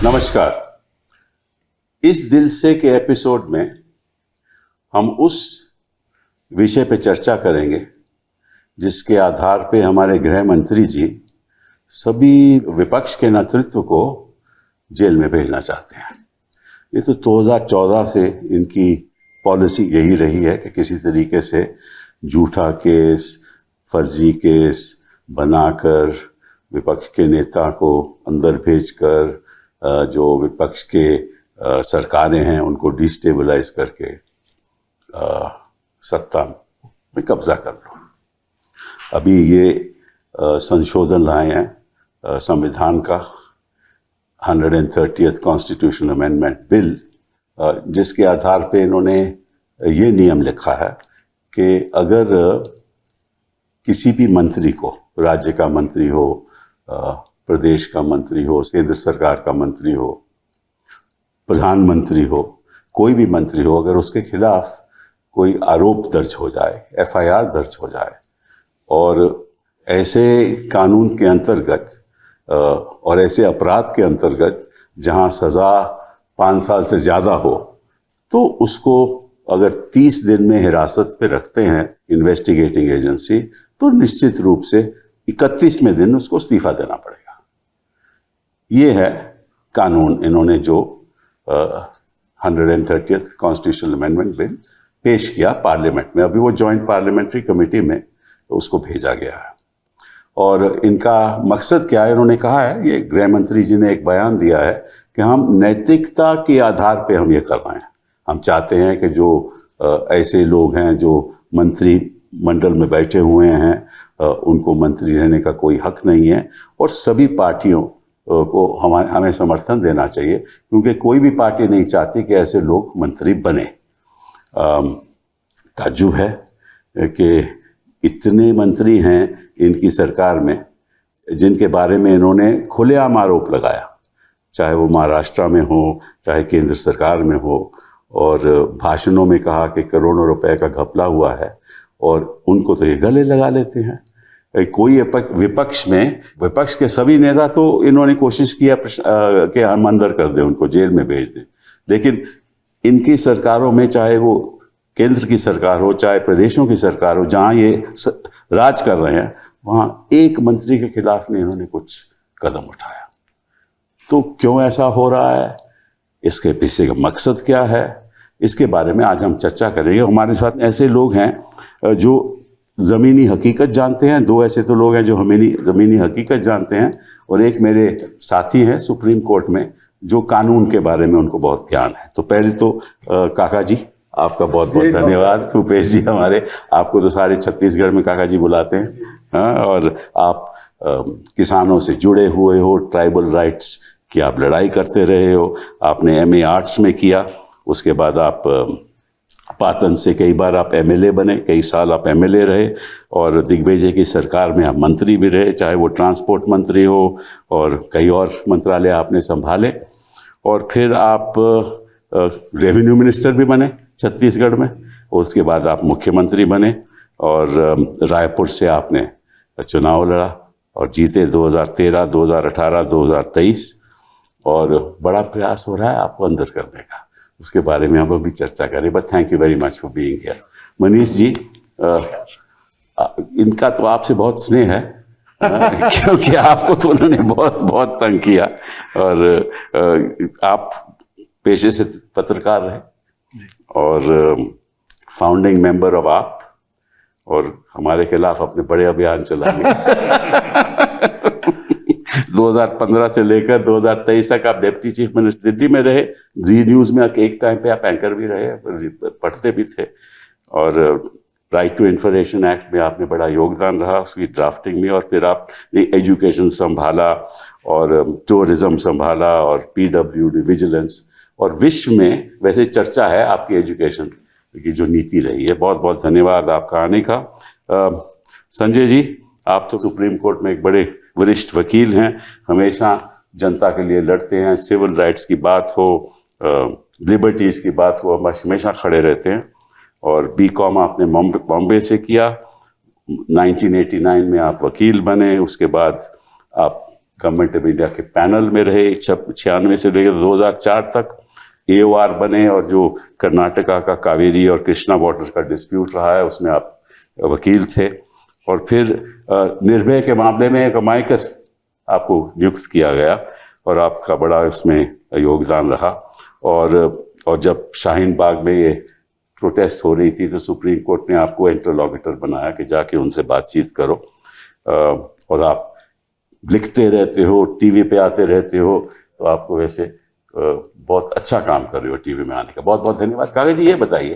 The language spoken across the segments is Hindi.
नमस्कार। इस दिल से के एपिसोड में हम उस विषय पे चर्चा करेंगे जिसके आधार पे हमारे गृह मंत्री जी सभी विपक्ष के नेतृत्व को जेल में भेजना चाहते हैं। ये तो 2014 से इनकी पॉलिसी यही रही है कि किसी तरीके से झूठा केस, फर्जी केस बनाकर विपक्ष के नेता को अंदर भेजकर जो विपक्ष के सरकारें हैं उनको डिस्टेबलाइज करके सत्ता में कब्जा कर लो। अभी ये संशोधन लाए हैं संविधान का 130th कॉन्स्टिट्यूशनल अमेंडमेंट बिल, जिसके आधार पे इन्होंने ये नियम लिखा है कि अगर किसी भी मंत्री को, राज्य का मंत्री हो, प्रदेश का मंत्री हो, केंद्र सरकार का मंत्री हो, प्रधानमंत्री हो, कोई भी मंत्री हो, अगर उसके खिलाफ कोई आरोप दर्ज हो जाए, FIR दर्ज हो जाए और ऐसे कानून के अंतर्गत और ऐसे अपराध के अंतर्गत जहां सज़ा 5 साल से ज़्यादा हो, तो उसको अगर 30 दिन में हिरासत पे रखते हैं इन्वेस्टिगेटिंग एजेंसी, तो निश्चित रूप से 31वें दिन उसको इस्तीफा देना पड़ेगा। ये है कानून इन्होंने जो 130th कॉन्स्टिट्यूशनल अमेंडमेंट बिल पेश किया पार्लियामेंट में। अभी वो जॉइंट पार्लियामेंट्री कमेटी में उसको भेजा गया है। और इनका मकसद क्या है, इन्होंने कहा है, ये गृह मंत्री जी ने एक बयान दिया है कि हम नैतिकता के आधार पे हम ये कर रहे हैं। हम चाहते हैं कि जो ऐसे लोग हैं जो मंत्री मंडल में बैठे हुए हैं उनको मंत्री रहने का कोई हक नहीं है और सभी पार्टियों को हमें समर्थन देना चाहिए, क्योंकि कोई भी पार्टी नहीं चाहती कि ऐसे लोग मंत्री बने। ताज्जुब है कि इतने मंत्री हैं इनकी सरकार में जिनके बारे में इन्होंने खुलेआम आरोप लगाया, चाहे वो महाराष्ट्र में हो, चाहे केंद्र सरकार में हो, और भाषणों में कहा कि करोड़ों रुपए का घपला हुआ है, और उनको तो ये गले लगा लेते हैं। कोई विपक्ष के सभी नेता तो इन्होंने कोशिश किया कि हम अंदर कर दें, उनको जेल में भेज दें, लेकिन इनकी सरकारों में, चाहे वो केंद्र की सरकार हो, चाहे प्रदेशों की सरकार हो, जहाँ ये राज कर रहे हैं, वहाँ एक मंत्री के खिलाफ नहीं इन्होंने कुछ कदम उठाया। तो क्यों ऐसा हो रहा है, इसके पीछे का मकसद क्या है, इसके बारे में आज हम चर्चा करेंगे। हमारे साथ ऐसे लोग हैं जो ज़मीनी हकीकत जानते हैं, 2 ऐसे तो लोग हैं जो ज़मीनी हकीकत जानते हैं, और एक मेरे साथी हैं सुप्रीम कोर्ट में जो कानून के बारे में उनको बहुत ज्ञान है। तो पहले तो काका जी, आपका बहुत बहुत धन्यवाद। भूपेश जी हमारे, आपको तो सारे छत्तीसगढ़ में काका जी बुलाते हैं, हाँ, और आप किसानों से जुड़े हुए हो, ट्राइबल राइट्स की आप लड़ाई करते रहे हो। आपने MA आर्ट्स में किया, उसके बाद आप पाटन से कई बार आप MLA बने, कई साल आप MLA रहे, और दिग्विजय की सरकार में आप मंत्री भी रहे, चाहे वो ट्रांसपोर्ट मंत्री हो और कई और मंत्रालय आपने संभाले, और फिर आप रेवेन्यू मिनिस्टर भी बने छत्तीसगढ़ में, और उसके बाद आप मुख्यमंत्री बने, और रायपुर से आपने चुनाव लड़ा और जीते 2013, 2018, 2023, और बड़ा प्रयास हो रहा है आपको अंदर करने का। उसके बारे में हम अभी चर्चा करें, but thank you very much for being here. Manish ji, इनका तो आपसे बहुत स्नेह है क्योंकि आपको तो उन्होंने बहुत बहुत तंग किया, और आप पेशे से पत्रकार रहे और फाउंडिंग मेंबर ऑफ आप, और हमारे खिलाफ अपने बड़े अभियान चलाए 2015 से लेकर 2023 तक आप डिप्टी चीफ मिनिस्टर दिल्ली में रहे। जी न्यूज़ में एक टाइम पे आप एंकर भी रहे, पढ़ते भी थे, और राइट टू इन्फॉर्मेशन एक्ट में आपने बड़ा योगदान रहा, उसकी ड्राफ्टिंग में, और फिर आपने एजुकेशन संभाला और टूरिज्म संभाला और PWD विजिलेंस, और विश्व में वैसे चर्चा है आपकी एजुकेशन की जो नीति रही है। बहुत बहुत धन्यवाद आपका आने का। संजय जी, आप तो सुप्रीम कोर्ट में एक बड़े वरिष्ठ वकील हैं, हमेशा जनता के लिए लड़ते हैं, सिविल राइट्स की बात हो, लिबर्टीज़ की बात हो, हमेशा खड़े रहते हैं। और BCom आपने बॉम्बे से किया, 1989 में आप वकील बने, उसके बाद आप गवर्नमेंट ऑफ इंडिया के पैनल में रहे 96 से लेकर 2004 तक, AOR बने, और जो कर्नाटका का कावेरी और कृष्णा बॉर्डर का डिस्प्यूट रहा है उसमें आप वकील थे, और फिर निर्भया के मामले में एक अमायकस आपको नियुक्त किया गया और आपका बड़ा उसमें योगदान रहा। और जब शाहीन बाग में ये प्रोटेस्ट हो रही थी तो सुप्रीम कोर्ट ने आपको इंटरलॉक्यूटर बनाया कि जाके उनसे बातचीत करो, और आप लिखते रहते हो, टीवी पे आते रहते हो, तो आपको वैसे बहुत अच्छा काम कर रहे हो टीवी में आने का। बहुत बहुत धन्यवाद। कागज जी, ये बताइए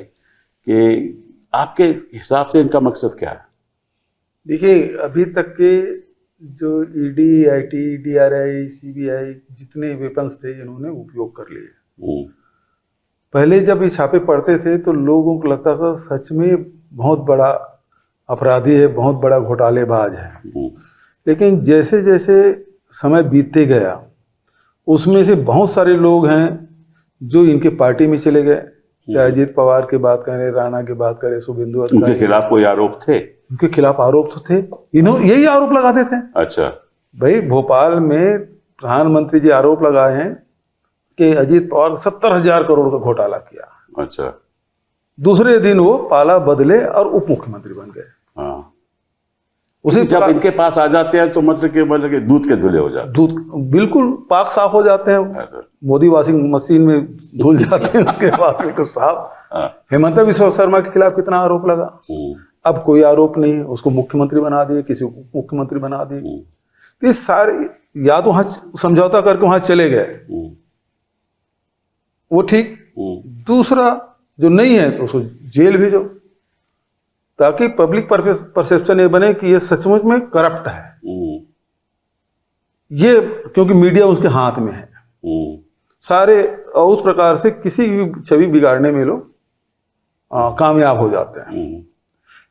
कि आपके हिसाब से इनका मकसद क्या है? देखिए, अभी तक के जो ED, IT, DRI, CBI जितने वेपन्स थे इन्होंने उपयोग कर लिए। पहले जब ये छापे पड़ते थे तो लोगों को लगता था सच में बहुत बड़ा अपराधी है, बहुत बड़ा घोटालेबाज है। लेकिन जैसे जैसे समय बीतते गया उसमें से बहुत सारे लोग हैं जो इनके पार्टी में चले गए। चाहे अजीत पवार की बात करें, राणा की बात करें, शुभेंदु अधिकारी, उनके खिलाफ कोई आरोप थे? उनके खिलाफ आरोप तो थे, इन्होंने यही आरोप लगाते थे। अच्छा भाई, भोपाल में प्रधानमंत्री जी आरोप लगाए हैं कि अजीत पवार 70,000 करोड़ का घोटाला किया। अच्छा। दूसरे दिन वो पाला बदले और उप मुख्यमंत्री बन गए। हाँ, उसी जब इनके पास आ जाते हैं तो मतलब कि दूध के धुले हो जाते, दूध बिल्कुल पाक साफ हो जाते हैं। मोदी वॉशिंग मशीन में धुल जाते हैं उसके बाद बिल्कुल साफ। हेमंत बिस्वा शर्मा के खिलाफ कितना आरोप लगा, अब कोई आरोप नहीं है, उसको मुख्यमंत्री बना दिए, किसी को मुख्यमंत्री बना दिए। ये सारे या तो वहां समझौता करके वहां चले गए, वो ठीक। दूसरा जो नहीं है तो उसको जेल भेजो, ताकि पब्लिक परसेप्शन ये बने कि ये सचमुच में करप्ट है। ये क्योंकि मीडिया उसके हाथ में है, सारे उस प्रकार से किसी भी छवि बिगाड़ने में लोग कामयाब हो जाते हैं।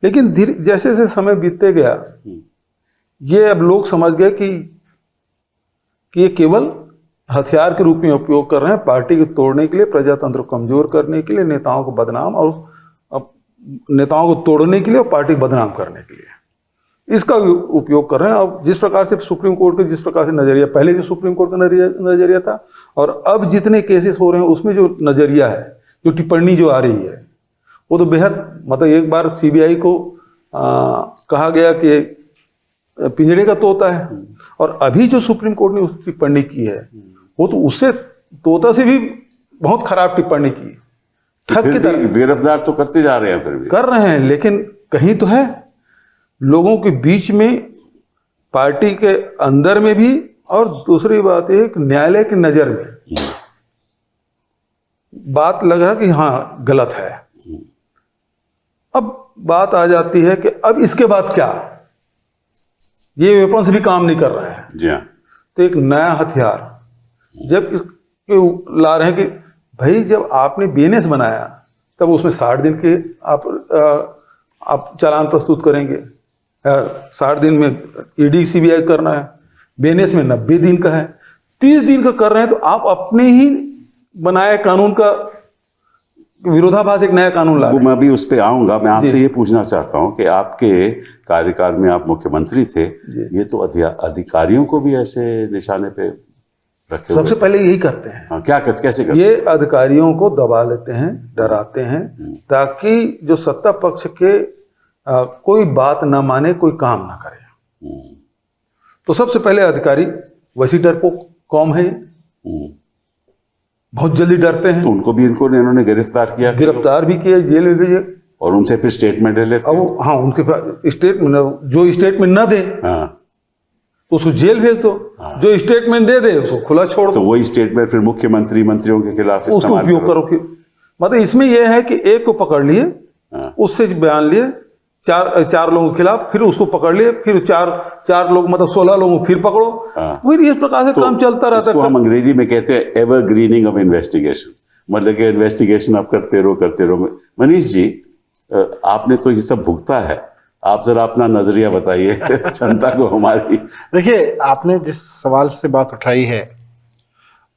लेकिन धीरे जैसे जैसे समय बीतते गया ये अब लोग समझ गए कि ये केवल हथियार के रूप में उपयोग कर रहे हैं, पार्टी को तोड़ने के लिए, प्रजातंत्र को कमजोर करने के लिए, नेताओं को बदनाम और नेताओं को तोड़ने के लिए और पार्टी को बदनाम करने के लिए इसका उपयोग कर रहे हैं। अब जिस प्रकार से सुप्रीम कोर्ट का जिस प्रकार से नजरिया, पहले जो सुप्रीम कोर्ट का नजरिया था और अब जितने केसेस हो रहे हैं उसमें जो नजरिया है, जो टिप्पणी जो आ रही है, वो तो बेहद, मतलब एक बार CBI को कहा गया कि पिंजड़े का तोता है, और अभी जो सुप्रीम कोर्ट ने उस टिप्पणी की है वो तो उससे तोता से भी बहुत खराब टिप्पणी की, ठग की तरह। गिरफ्तार तो करते जा रहे हैं, फिर भी कर रहे हैं, लेकिन कहीं तो है लोगों के बीच में, पार्टी के अंदर में भी, और दूसरी बात है कि न्यायालय की नजर में बात लग रहा कि हाँ गलत है। अब बात आ जाती है कि अब इसके बाद क्या, ये वेपन्स भी काम नहीं कर रहे हैं। जी हाँ। तो एक नया हथियार जब इसके ला रहे हैं कि भाई जब आपने BNS बनाया तब उसमें 60 दिन के आप चालान प्रस्तुत करेंगे, 60 दिन में ED CBI करना है, BNS में 90 दिन का है, 30 दिन का कर रहे हैं, तो आप अपने ही बनाए कानून का विरोधाभास एक नया कानून ला रहे हैं। मैं भी उस पर आऊंगा। मैं आपसे ये पूछना चाहता हूँ कि आपके कार्यकाल में आप मुख्यमंत्री थे, ये तो अधिकारियों को भी ऐसे निशाने पे रखे सबसे पहले यही करते हैं। हाँ, कैसे करते ये अधिकारियों को दबा लेते हैं, डराते हैं, ताकि जो सत्ता पक्ष के कोई बात ना माने, कोई काम ना करे। तो सबसे पहले अधिकारी वैसी डरपोक कौम है, बहुत जल्दी डरते हैं। तो उनको भी इन्होंने गिरफ्तार किया, गिरफ्तार भी किया, जेल में भेजे, और उनसे फिर स्टेटमेंट ले लेते हैं। हाँ, उनके पास स्टेटमेंट, जो स्टेटमेंट ना दे तो उसको जेल भेज दो, जो स्टेटमेंट दे दे उसको खुला छोड़ दो। तो वही स्टेटमेंट फिर मुख्यमंत्री मंत्रियों के खिलाफ उसको उपयोग करो। फिर मतलब इसमें यह है कि एक को पकड़ लिए, उससे बयान लिए, चार लोगों के खिलाफ, फिर उसको पकड़ लिए, फिर चार लोग, मतलब 16 लोगों को फिर पकड़ो, फिर इस प्रकार से काम चलता रहता है। हम अंग्रेजी में कहते हैं एवरग्रीनिंग ऑफ इन्वेस्टिगेशन, मतलब कि इन्वेस्टिगेशन आप करते रहो। मनीष जी, आपने तो ये सब भुगता है, आप जरा अपना नजरिया बताइए जनता को हमारी। देखिए, आपने जिस सवाल से बात उठाई है,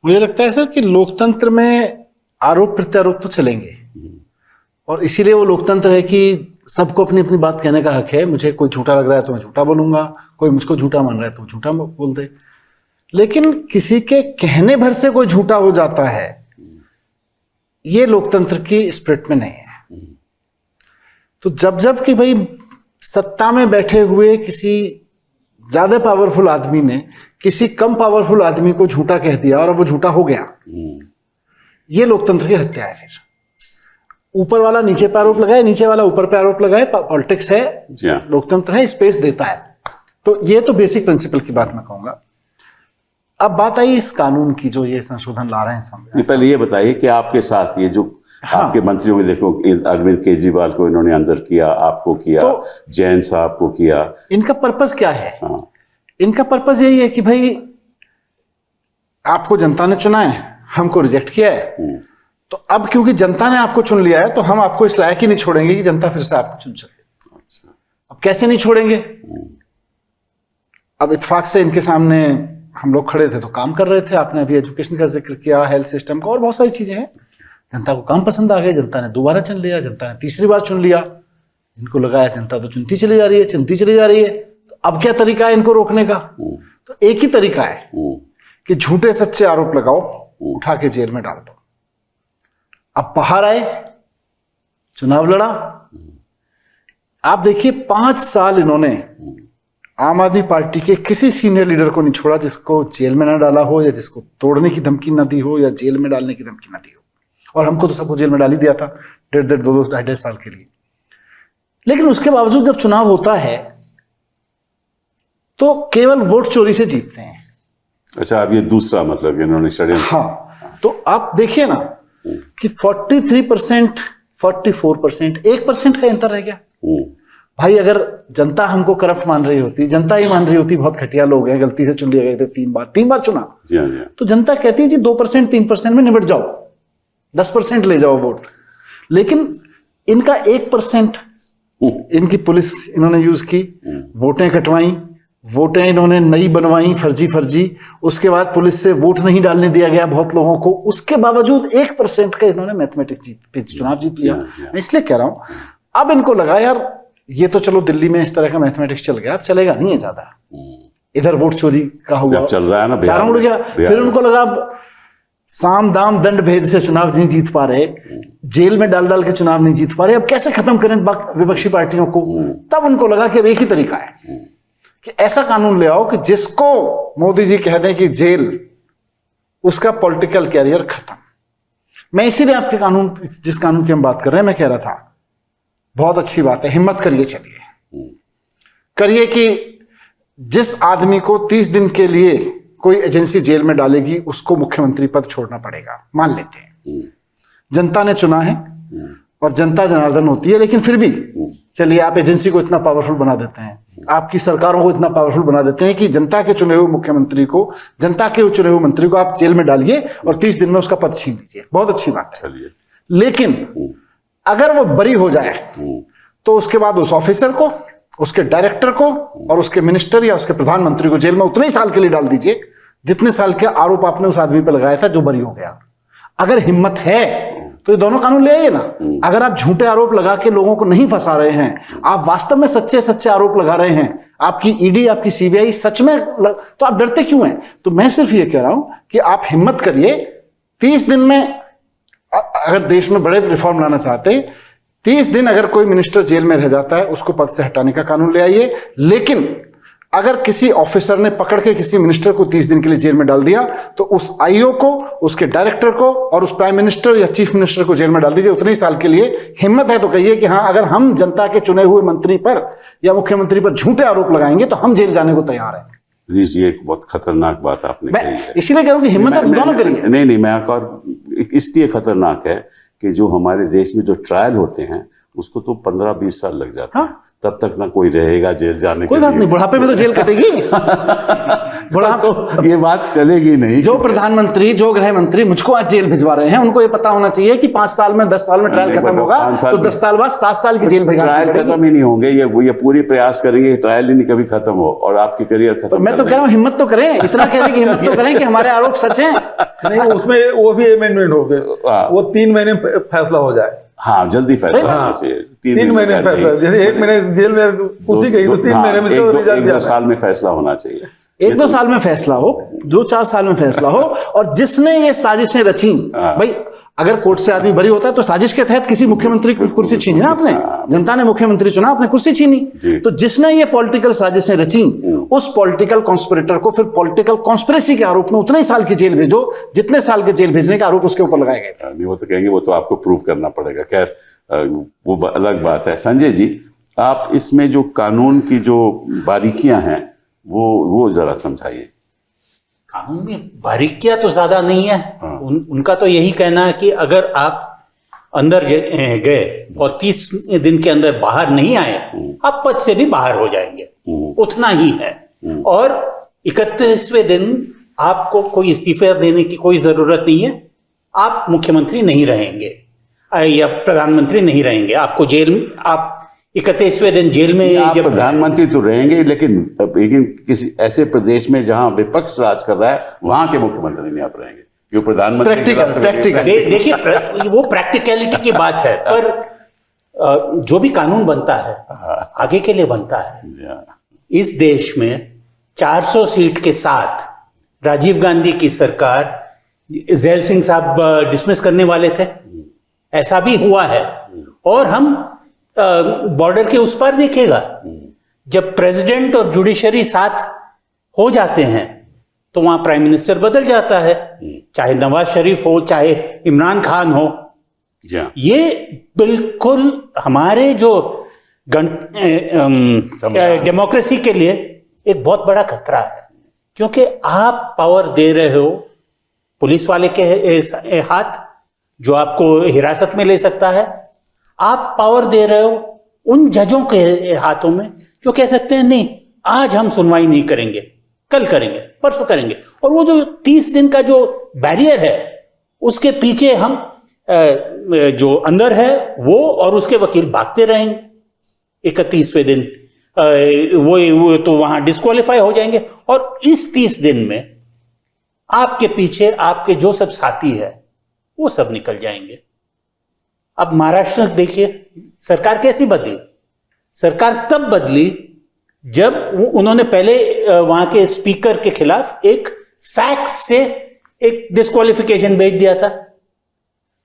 मुझे लगता है सर कि लोकतंत्र में आरोप प्रत्यारोप तो चलेंगे, और इसीलिए वो लोकतंत्र है कि सबको अपनी अपनी बात कहने का हक है। मुझे कोई झूठा लग रहा है तो मैं झूठा बोलूंगा, कोई मुझको झूठा मान रहा है तो झूठा बोल दे। लेकिन किसी के कहने भर से कोई झूठा हो जाता है, ये लोकतंत्र की स्पिरिट में नहीं है। तो जब जब कि भाई सत्ता में बैठे हुए किसी ज्यादा पावरफुल आदमी ने किसी कम पावरफुल आदमी को झूठा कह दिया और वो झूठा हो गया, ये लोकतंत्र की हत्या है। फिर ऊपर वाला नीचे पे आरोप लगाए, नीचे वाला ऊपर पे आरोप लगाए, पॉलिटिक्स है, लोकतंत्र है, स्पेस देता है। तो ये तो बेसिक प्रिंसिपल की बात मैं कहूंगा। अब बात आई इस कानून की जो ये संशोधन ला रहे हैं सामने। पहले ये बताइए कि आपके साथ ये जो आपके मंत्रियों को देखो, अरविंद केजरीवाल को इन्होंने अंदर किया, आपको किया, तो जैन साहब को किया, इनका पर्पस क्या है? हाँ। इनका पर्पस यही है कि भाई आपको जनता ने चुना है, हमको रिजेक्ट किया है, तो अब क्योंकि जनता ने आपको चुन लिया है तो हम आपको इस लायक ही नहीं छोड़ेंगे कि जनता फिर से आपको चुन सके। अच्छा। अब कैसे नहीं छोड़ेंगे? अब इत्तेफाक से इनके सामने हम लोग खड़े थे तो काम कर रहे थे। आपने अभी एजुकेशन का जिक्र किया, हेल्थ सिस्टम का, और बहुत सारी चीजें हैं। जनता को काम पसंद आ गया, जनता ने दोबारा चुन लिया, जनता ने तीसरी बार चुन लिया। इनको लगाया जनता तो चुनती चली जा रही है, चुनती चली जा रही है। तो अब क्या तरीका है इनको रोकने का? तो एक ही तरीका है कि झूठे सच्चे आरोप लगाओ, उठा के जेल में डाल दो। अब बाहर आए, चुनाव लड़ा। आप देखिए 5 साल इन्होंने आम आदमी पार्टी के किसी सीनियर लीडर को नहीं छोड़ा जिसको जेल में ना डाला हो, या जिसको तोड़ने की धमकी ना दी हो, या जेल में डालने की धमकी ना दी हो। और हमको तो सबको जेल में डाल ही दिया था 1.5 2 2.5 साल के लिए। लेकिन उसके बावजूद जब चुनाव होता है तो केवल वोट चोरी से जीतते हैं। अच्छा, अब ये दूसरा मतलब इन्होंने षड्यंत्र। हाँ, तो आप देखिए ना कि 43%, 44%, 1% का अंतर रह गया। भाई अगर जनता हमको करप्ट मान रही होती, जनता ही मान रही होती बहुत घटिया लोग हैं, गलती से चुन लिए गए थे 3 बार चुना, जी हाँ। तो जनता कहती है जी 2% 3% में निपट जाओ, 10% ले जाओ वोट। लेकिन इनका 1%, इनकी पुलिस इन्होंने यूज की, वोटें कटवाई, वोटें इन्होंने नई बनवाई फर्जी। उसके बाद पुलिस से वोट नहीं डालने दिया गया बहुत लोगों को। उसके बावजूद 1% का इन्होंने मैथमेटिक्स चुनाव जीत लिया। मैं इसलिए कह रहा हूं, अब इनको लगा यार ये तो चलो दिल्ली में इस तरह का मैथमेटिक्स चल गया, अब चलेगा नहीं है ज्यादा। इधर वोट चोरी का हुआ, चल रहा है ना, चारा उड़ गया। फिर उनको लगा साम दाम दंड भेद से चुनाव नहीं जीत पा रहे, जेल में डाल के चुनाव नहीं जीत पा रहे, अब कैसे खत्म करें विपक्षी पार्टियों को? तब उनको लगा कि अब एक ही तरीका है कि ऐसा कानून ले आओ कि जिसको मोदी जी कह दें कि जेल, उसका पॉलिटिकल कैरियर खत्म। मैं इसीलिए आपके कानून, जिस कानून की हम बात कर रहे हैं, मैं कह रहा था बहुत अच्छी बात है, हिम्मत करिए, चलिए करिए कि जिस आदमी को 30 दिन के लिए कोई एजेंसी जेल में डालेगी उसको मुख्यमंत्री पद छोड़ना पड़ेगा, मान लेते हैं। जनता ने चुना है और जनता जनार्दन होती है, लेकिन फिर भी चलिए आप एजेंसी को इतना पावरफुल बना देते हैं, आपकी सरकारों को इतना पावरफुल बना देते हैं कि जनता के चुने हुए मुख्यमंत्री को, जनता के चुने हुए मंत्री को आप जेल में डालिए और 30 दिन में उसका पद छीन लीजिए। बहुत अच्छी बात है। लेकिन अगर वो बरी हो जाए तो उसके बाद उस ऑफिसर को, उसके डायरेक्टर को और उसके मिनिस्टर या उसके प्रधानमंत्री को जेल में उतने ही साल के लिए डाल दीजिए जितने साल के आरोप आपने उस आदमी पर लगाया था जो बरी हो गया। अगर हिम्मत है तो ये दोनों कानून ले आइए ना। अगर आप झूठे आरोप लगा के लोगों को नहीं फंसा रहे हैं, आप वास्तव में सच्चे आरोप लगा रहे हैं, आपकी ईडी, आपकी सीबीआई सच में तो आप डरते क्यों हैं? तो मैं सिर्फ ये कह रहा हूं कि आप हिम्मत करिए। 30 दिन में अगर देश में बड़े रिफॉर्म लाना चाहते हैं, 30 दिन अगर कोई मिनिस्टर जेल में रह जाता है उसको पद से हटाने का कानून ले आइए। लेकिन अगर किसी ऑफिसर ने पकड़ के किसी मिनिस्टर को 30 दिन के लिए जेल में डाल दिया तो उस आईओ को, उसके डायरेक्टर को और उस प्राइम मिनिस्टर या चीफ मिनिस्टर को जेल में डाल दीजिए उतने ही साल के लिए। हिम्मत है तो कहिए कि हाँ, अगर हम जनता के चुने हुए मंत्री पर या मुख्यमंत्री पर झूठे आरोप लगाएंगे तो हम जेल जाने को तैयार हैं। प्लीज, ये एक बहुत खतरनाक बात आपने कही है। इसीलिए कह रहा हूं कि हिम्मत आप दोनों करिए। नहीं, मैं और इसलिए खतरनाक है कि जो हमारे देश में जो ट्रायल होते हैं उसको तो 15-20 साल लग जाते हैं। तब तक ना कोई रहेगा जेल जाने कोई बात नहीं, बुढ़ापे में तो जेल कटेगी। बुढ़ापे तो ये बात चलेगी नहीं। जो प्रधानमंत्री, जो गृह मंत्री मुझको आज जेल भिजवा रहे हैं, उनको ये पता होना चाहिए कि 5 साल में, 10 साल में ट्रायल खत्म होगा तो 10 साल बाद 7 साल की जेल भिजवा। ट्रायल खत्म ही नहीं होंगे, ये पूरी प्रयास करेंगे ट्रायल ही नहीं कभी खत्म हो और आपकी करियर खत्म। मैं तो कह रहा हूँ हिम्मत तो करें, इतना कह रहे कि हिम्मत तो करें कि हमारे आरोप सच हैं। नहीं, उसमें वो भी अमेंडमेंट हो गए, वो 3 महीने फैसला हो जाए। हाँ, जल्दी फैसला होना चाहिए। 3 महीने फैसला, जैसे 1 महीने जेल में कुर्सी गई तो 3 महीने में 1-2 साल में फैसला होना चाहिए। 1-2 साल में फैसला हो, 2-4 साल में फैसला हो, और जिसने ये साजिशें रची, भाई अगर कोर्ट से आदमी बरी होता है तो साजिश के तहत किसी मुख्यमंत्री की कुर्सी छीनी ना आपने, जनता ने मुख्यमंत्री चुना, आपने कुर्सी छीनी। तो जिसने ये पॉलिटिकल साजिशें रची, उस पॉलिटिकल कॉन्स्पिरेटर को फिर पॉलिटिकल कॉन्स्पिरेसी के आरोप में उतने ही साल की जेल भेजो जितने साल के जेल भेजने का आरोप उसके ऊपर लगाए गए थे। नहीं, वो तो कहेंगे वो तो आपको प्रूव करना पड़ेगा। खैर वो अलग बात है। संजय जी, आप इसमें जो कानून की जो बारीकियां हैं वो जरा समझाइए। कानून में बारीकियां तो ज्यादा नहीं है। उनका तो यही कहना है कि अगर आप अंदर गए और 30 दिन के अंदर बाहर नहीं आए, आप पद से भी बाहर हो जाएंगे, उतना ही है। और 31वें दिन आपको कोई इस्तीफा देने की कोई जरूरत नहीं है, आप मुख्यमंत्री नहीं रहेंगे या प्रधानमंत्री नहीं रहेंगे। आपको आप 31वें दिन जेल में, आप प्रधानमंत्री तो रहेंगे, लेकिन किसी ऐसे प्रदेश में जहां विपक्ष राज कर रहा है वहां के मुख्यमंत्री नहीं आप रहेंगे, क्यों? प्रधानमंत्री प्रैक्टिकल देखिए, वो प्रैक्टिकलिटी की बात है, पर जो भी कानून बनता है आगे के लिए बनता है। इस देश में 400 सीट के साथ राजीव गांधी की सरकार जैल सिंह साहब डिसमिस करने वाले थे, ऐसा भी हुआ है। और हम बॉर्डर के उस पार देखिएगा, जब प्रेसिडेंट और जुडिशरी साथ हो जाते हैं तो वहां प्राइम मिनिस्टर बदल जाता है, चाहे नवाज शरीफ हो चाहे इमरान खान हो। ये बिल्कुल हमारे जो डेमोक्रेसी के लिए एक बहुत बड़ा खतरा है, क्योंकि आप पावर दे रहे हो पुलिस वाले के हाथ, जो आपको हिरासत में ले सकता है। आप पावर दे रहे हो उन जजों के हाथों में जो कह सकते हैं नहीं, आज हम सुनवाई नहीं करेंगे, कल करेंगे, परसों करेंगे। और वो जो 30 दिन का जो बैरियर है, उसके पीछे हम जो अंदर है वो और उसके वकील भागते रहेंगे। 31वें दिन वो तो वहां डिस्क्वालीफाई हो जाएंगे, और इस 30 दिन में आपके पीछे आपके जो सब साथी है वो सब निकल जाएंगे। अब महाराष्ट्र देखिए, सरकार कैसी बदली? सरकार तब बदली जब उन्होंने पहले वहां के स्पीकर के खिलाफ एक फैक्स से एक डिस्क्वालिफिकेशन भेज दिया था।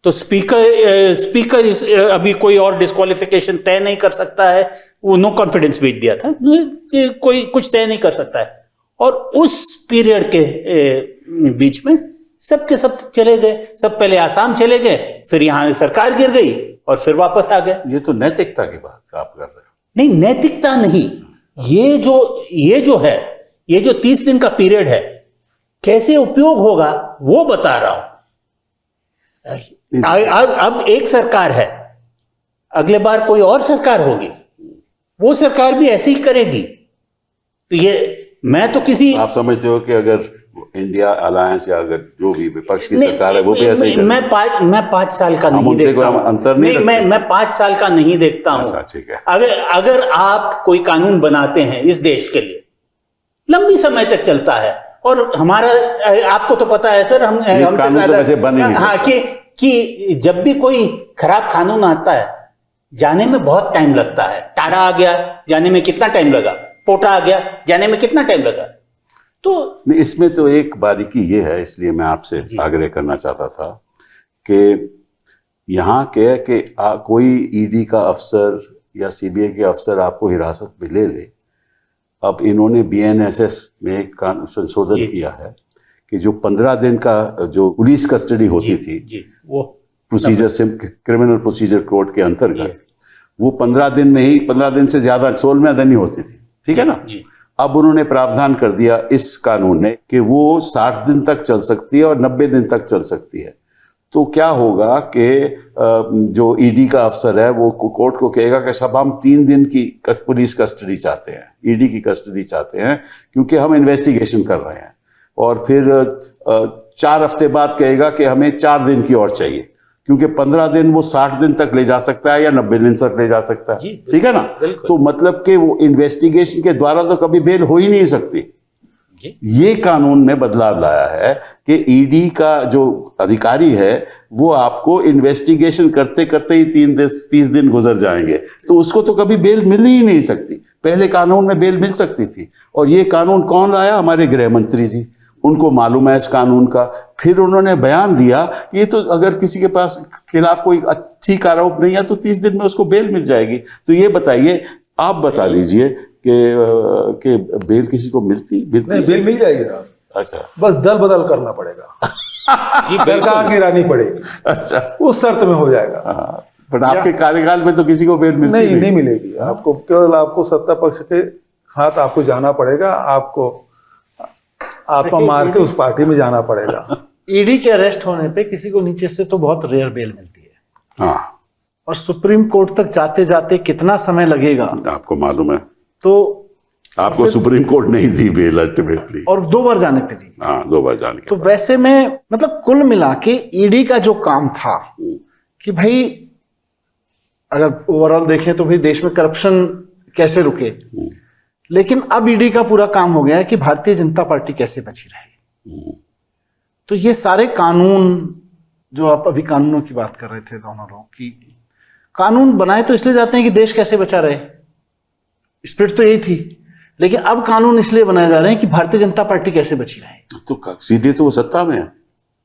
तो स्पीकर अभी कोई और डिस्क्वालिफिकेशन तय नहीं कर सकता है, वो नो कॉन्फिडेंस भेज दिया था, कोई कुछ तय नहीं कर सकता है। और उस पीरियड के बीच में सब के सब चले गए, सब पहले आसाम चले गए, फिर यहां सरकार गिर गई और फिर वापस आ गए। ये तो नैतिकता की बात आप कर रहे हो। नहीं, नैतिकता नहीं, ये जो है, ये जो 30 दिन का पीरियड है, कैसे उपयोग होगा वो बता रहा हूं। अब एक सरकार है, अगले बार कोई और सरकार होगी, वो सरकार भी ऐसे ही करेगी। तो ये मैं तो किसी, आप समझते हो कि अगर इंडिया अलायंस या अगर जो भी विपक्ष की सरकार है वो भी ऐसे ही करेगी? मैं 5 साल का नहीं देखता हूं। अंतर नहीं, मैं 5 साल का नहीं देखता हूं। अच्छा, ठीक है। अगर आप कोई कानून बनाते हैं इस देश के लिए, लंबी समय तक चलता है। और हमारा, आपको तो पता है सर, हम कानून तो वैसे बन ही नहीं हाँ, कि जब भी कोई खराब कानून आता है, जाने में बहुत टाइम लगता है। टाडा आ गया, जाने में कितना टाइम लगा? पोटा आ गया, जाने में कितना टाइम लगा? तो नहीं, इसमें तो एक बारीकी ये है, इसलिए मैं आपसे आग्रह करना चाहता था कि यहाँ के कि कोई ईडी का अफसर या सीबीआई के अफसर आपको हिरासत में ले ले। अब इन्होंने बीएनएसएस में एक संशोधन किया है कि जो 15 दिन का जो पुलिस कस्टडी होती थी, वो प्रोसीजर से क्रिमिनल प्रोसीजर कोड के अंतर्गत, वो 15 दिन में ही, 15 दिन से ज्यादा 16वें दिन ही होती थी, ठीक है ना? अब उन्होंने प्रावधान कर दिया इस कानून ने कि वो 60 दिन तक चल सकती है और 90 दिन तक चल सकती है। तो क्या होगा कि जो ईडी का अफसर है वो कोर्ट को कहेगा कि साहब हम 3 दिन की पुलिस कस्टडी चाहते हैं, ईडी की कस्टडी चाहते हैं, क्योंकि हम इन्वेस्टिगेशन कर रहे हैं। और फिर 4 हफ्ते बाद कहेगा कि हमें 4 दिन की और चाहिए, क्योंकि 15 दिन वो 60 दिन तक ले जा सकता है या 90 दिन तक ले जा सकता है, ठीक है ना? तो मतलब कि वो इन्वेस्टिगेशन के द्वारा तो कभी बेल हो ही नहीं सकती। ये कानून में बदलाव लाया है कि ईडी का जो अधिकारी है वो आपको इन्वेस्टिगेशन करते करते ही 30 दिन गुजर जाएंगे, तो उसको तो कभी बेल मिल ही नहीं सकती। पहले कानून में बेल मिल सकती थी, और ये कानून कौन लाया? हमारे गृह मंत्री जी, उनको मालूम है इस कानून का। फिर उन्होंने बयान दिया, ये तो अगर किसी के पास खिलाफ कोई ठीक आरोप नहीं है तो 30 दिन में उसको बेल मिल जाएगी। तो ये बताइए, आप बता दीजिए कि बेल किसी को मिलती नहीं, बेल मिल जाएगी ना। अच्छा, बस दल बदल करना पड़ेगा, सरकार गिरानी पड़ेगी, अच्छा, उस शर्त में हो जाएगा। हाँ, पर आपके कार्यकाल में तो किसी को बेल मिलती नहीं मिलेगी आपको। केवल आपको सत्ता पक्ष के साथ आपको जाना पड़ेगा, आपको आपका मार के उस पार्टी में जाना पड़ेगा। ईडी के अरेस्ट होने पे किसी को नीचे से तो बहुत रेयर बेल मिलती है, हाँ, और सुप्रीम कोर्ट तक जाते जाते कितना समय लगेगा आपको मालूम है। तो आपको सुप्रीम कोर्ट नहीं दी बेल अल्टीमेटली, और 2 बार जाने पे दी। हाँ, 2 बार जाने के तो बाद। वैसे में मतलब कुल मिला के ईडी का जो काम था कि भाई अगर ओवरऑल देखें तो भाई देश में करप्शन कैसे रुके, लेकिन अब ईडी का पूरा काम हो गया है कि भारतीय जनता पार्टी कैसे बची रहे। तो ये सारे कानून जो आप अभी कानूनों की बात कर रहे थे दोनों लोग, कि कानून बनाए तो इसलिए जाते हैं कि देश कैसे बचा रहे, स्पिरिट तो यही थी, लेकिन अब कानून इसलिए बनाए जा रहे हैं कि भारतीय जनता पार्टी कैसे बची रहे। तो सीधे तो वो सत्ता में है,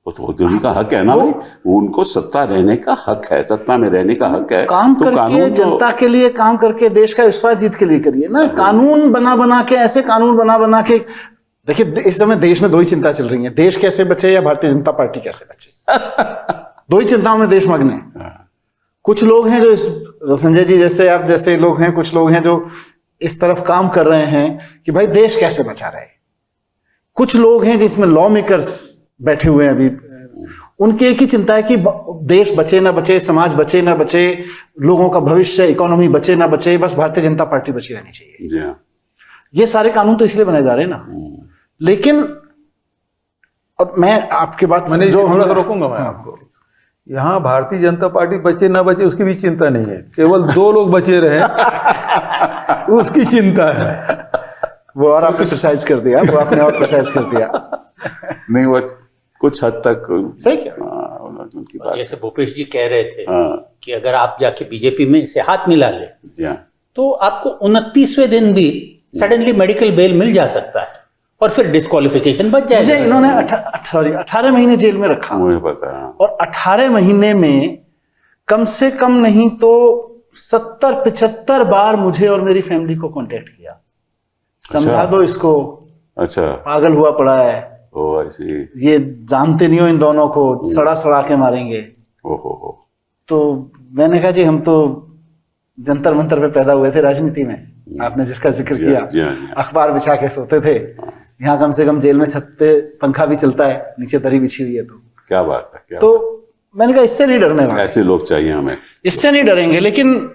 वो तो उनका हक है ना भाई, उनको सत्ता रहने का हक है, सत्ता में रहने का हक है। काम तो करके कानून जनता के लिए काम करके देश का विश्वास जीत के लिए करिए ना। कानून बना के ऐसे कानून बना के देखिए, इस समय देश में 2 ही चिंता चल रही है, देश कैसे बचे या भारतीय जनता पार्टी कैसे बचे। 2 ही चिंताओं में देश मग्न है। कुछ लोग हैं जो संजय जी जैसे, आप जैसे लोग हैं, कुछ लोग हैं जो इस तरफ काम कर रहे हैं कि भाई देश कैसे बचा रहे। कुछ लोग हैं जिसमें लॉ मेकर्स बैठे हुए हैं अभी, उनकी एक ही चिंता है कि देश बचे ना बचे, समाज बचे ना बचे, लोगों का भविष्य, इकोनॉमी बचे ना बचे, बस भारतीय जनता पार्टी बची रहनी चाहिए। जी हाँ। ये सारे कानून तो इसलिए बनाए जा रहे हैं ना। लेकिन अब मैं आपके बात मैंने जो थोड़ा सा रोकूंगा मैं आपको। यहाँ भारतीय जनता पार्टी बचे ना बचे उसकी भी चिंता नहीं है, केवल 2 लोग बचे रहे उसकी चिंता है। वो और आपने प्रिसाइज कर दिया, वो आपने और प्रिसाइज कर दिया। नहीं, बस कुछ हद तक सही क्या? उनकी बात। जैसे भूपेश जी कह रहे थे हाँ, कि अगर आप जाके बीजेपी में से हाथ मिला ले जी हाँ, तो आपको 29वें दिन भी सडनली मेडिकल बेल मिल जा सकता है और फिर डिस्क्वालिफिकेशन बच मुझे जाएगा। इन्होंने 18 महीने जेल में रखा, मुझे पता है। और 18 महीने में कम से कम नहीं तो 70-75 बार मुझे और मेरी फैमिली को कांटेक्ट किया। समझा दो इसको, अच्छा, पागल हुआ पड़ा है, ओ ऐसी, ये जानते नहीं हो इन दोनों को, सड़ा के मारेंगे। ओहो। तो मैंने कहा जी हम तो जंतर मंतर पे पैदा हुए थे राजनीति में, आपने जिसका जिक्र जी किया, हाँ, जी हाँ, जी हाँ। अखबार बिछा के सोते थे। यहाँ कम से कम जेल में छत पे पंखा भी चलता है, नीचे दरी बिछी हुई है। तो क्या बात है, क्या तो मैंने कहा इससे नहीं डरने वाले, ऐसे लोग चाहिए हमें। इससे नहीं डरेंगे, लेकिन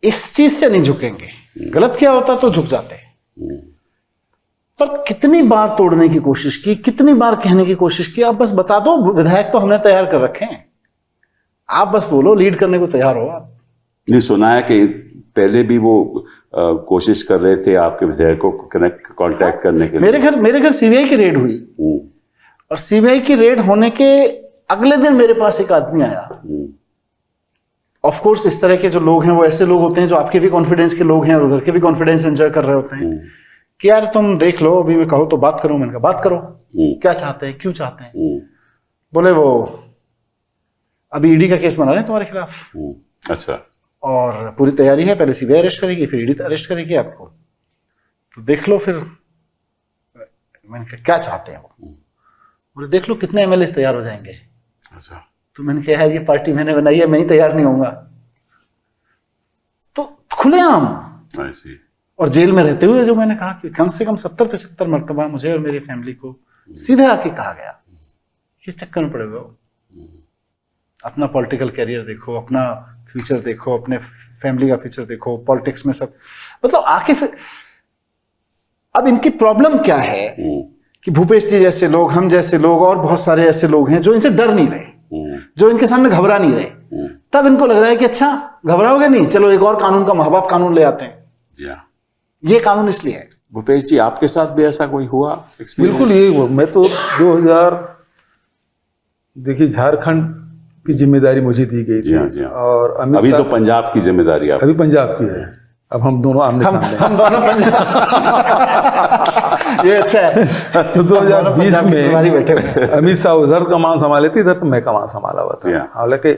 इस चीज से नहीं झुकेंगे। गलत क्या होता तो झुक जाते। पर कितनी बार तोड़ने की कोशिश की, कितनी बार कहने की कोशिश की, आप बस बता दो, विधायक तो हमने तैयार कर रखे हैं, आप बस बोलो, लीड करने को तैयार हो आप। नहीं, सुना है कि पहले भी वो कोशिश कर रहे थे आपके विधायकों को कांटेक्ट करने के लिए। मेरे घर सीबीआई की रेड हुई, और सीबीआई की रेड होने के अगले दिन मेरे पास एक आदमी आया। ऑफ कोर्स इस तरह के जो लोग हैं वो ऐसे लोग होते हैं जो आपके भी कॉन्फिडेंस के लोग हैं और उधर के भी कॉन्फिडेंस एंजॉय कर रहे होते हैं कि यार तुम देख लो, अभी मैं कहो तो बात करो। मैंने कहा बात करो, क्या चाहते हैं, क्यों चाहते हैं? बोले वो अभी ईडी का केस बना रहे हैं तुम्हारे खिलाफ। अच्छा, और पूरी तैयारी है, पहले सीबीआई अरेस्ट करेगी, फिर ईडी अरेस्ट करेगी आपको, तो देख लो फिर। मैंने कहा क्या चाहते हैं वो? बोले देख लो कितने एमएलए तैयार हो जाएंगे। अच्छा, तो मैंने कहा यार ये पार्टी मैंने बनाई है, मैं ही तैयार नहीं होऊंगा। तो खुलेआम, ऐसी, और जेल में रहते हुए जो मैंने कहा कि कम से कम 70-75 मरतबा मुझे और मेरी फैमिली को सीधे आके कहा गया, किस चक्कर में पड़े हुए हो, अपना पॉलिटिकल कैरियर देखो, अपना फ्यूचर देखो, अपने फैमिली का फ्यूचर देखो, पॉलिटिक्स में सब मतलब आके फिर। अब इनकी प्रॉब्लम क्या है कि भूपेश जी जैसे लोग, हम जैसे लोग और बहुत सारे ऐसे लोग हैं जो इनसे डर नहीं रहे, जो इनके सामने घबरा नहीं रहे। तब इनको लग रहा है कि अच्छा घबराओगे नहीं, चलो एक और कानून का महाबाप कानून ले आते हैं। जी हाँ। ये कानून इसलिए है। भूपेश जी, आपके साथ भी ऐसा कोई हुआ experience? बिल्कुल यही हुआ। मैं तो 2000 देखिए झारखंड की जिम्मेदारी मुझे दी गई जी हाँ, जी थी, हाँ। और अमित अभी शाह तो पंजाब की जिम्मेदारी आप। अभी पंजाब की है। अब हम दोनों आमने सामने हैं। हम दोनों पंजाब ये अच्छा है। तो 2020 प्रभारी में बैठे हुए हैं। अमित शाह उधर कमान संभाले थे, इधर तो मैं कमान संभाला हुआ था। Yeah. हालांकि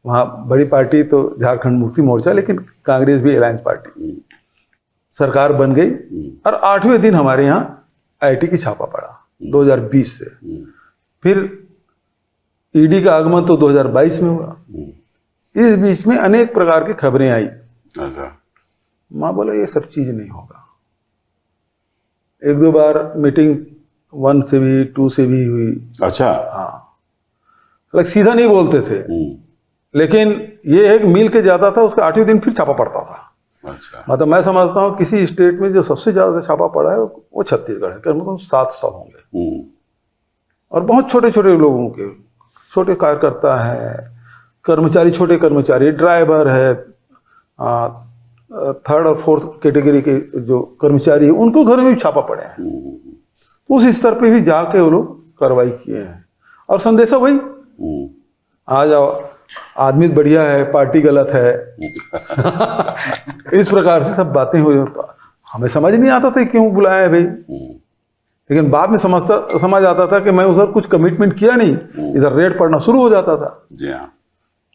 वहाँ बड़ी पार्टी तो झारखंड मुक्ति मोर्चा, लेकिन कांग्रेस भी अलायंस पार्टी, सरकार बन गई। और 8वें दिन हमारे यहाँ आईटी की छापा पड़ा 2020 से। फिर ईडी का आगमन तो 2022 में हुआ। इस बीच में अनेक प्रकार की खबरें आई। अच्छा। माँ बोला ये सब चीज नहीं होगा। 1-2 बार मीटिंग 1 से भी 2 से भी हुई। अच्छा। हाँ, लाइक सीधा नहीं बोलते थे, लेकिन ये एक मिल के जाता था, उसके 8वें दिन फिर छापा पड़ता था। अच्छा। मतलब मैं समझता हूँ किसी स्टेट में जो सबसे ज्यादा छापा पड़ा है वो छत्तीसगढ़ है, कम से कम 700 होंगे। और बहुत छोटे छोटे लोगों के, छोटे कार्यकर्ता है, कर्मचारी, छोटे कर्मचारी, ड्राइवर है, 3rd और 4th कैटेगरी के जो कर्मचारी है, उनको घर में भी छापा पड़े हैं। उस स्तर पे भी जाके वो लोग कार्रवाई किए हैं। और संदेशा वही, आ जाओ, आदमी बढ़िया है, पार्टी गलत है। इस प्रकार से सब बातें हुई। तो हमें समझ नहीं आता था क्यों बुलाया है भाई, लेकिन बाद में समझ आता था कि मैं उधर कुछ कमिटमेंट किया नहीं, इधर रेड पड़ना शुरू हो जाता था। जी हाँ।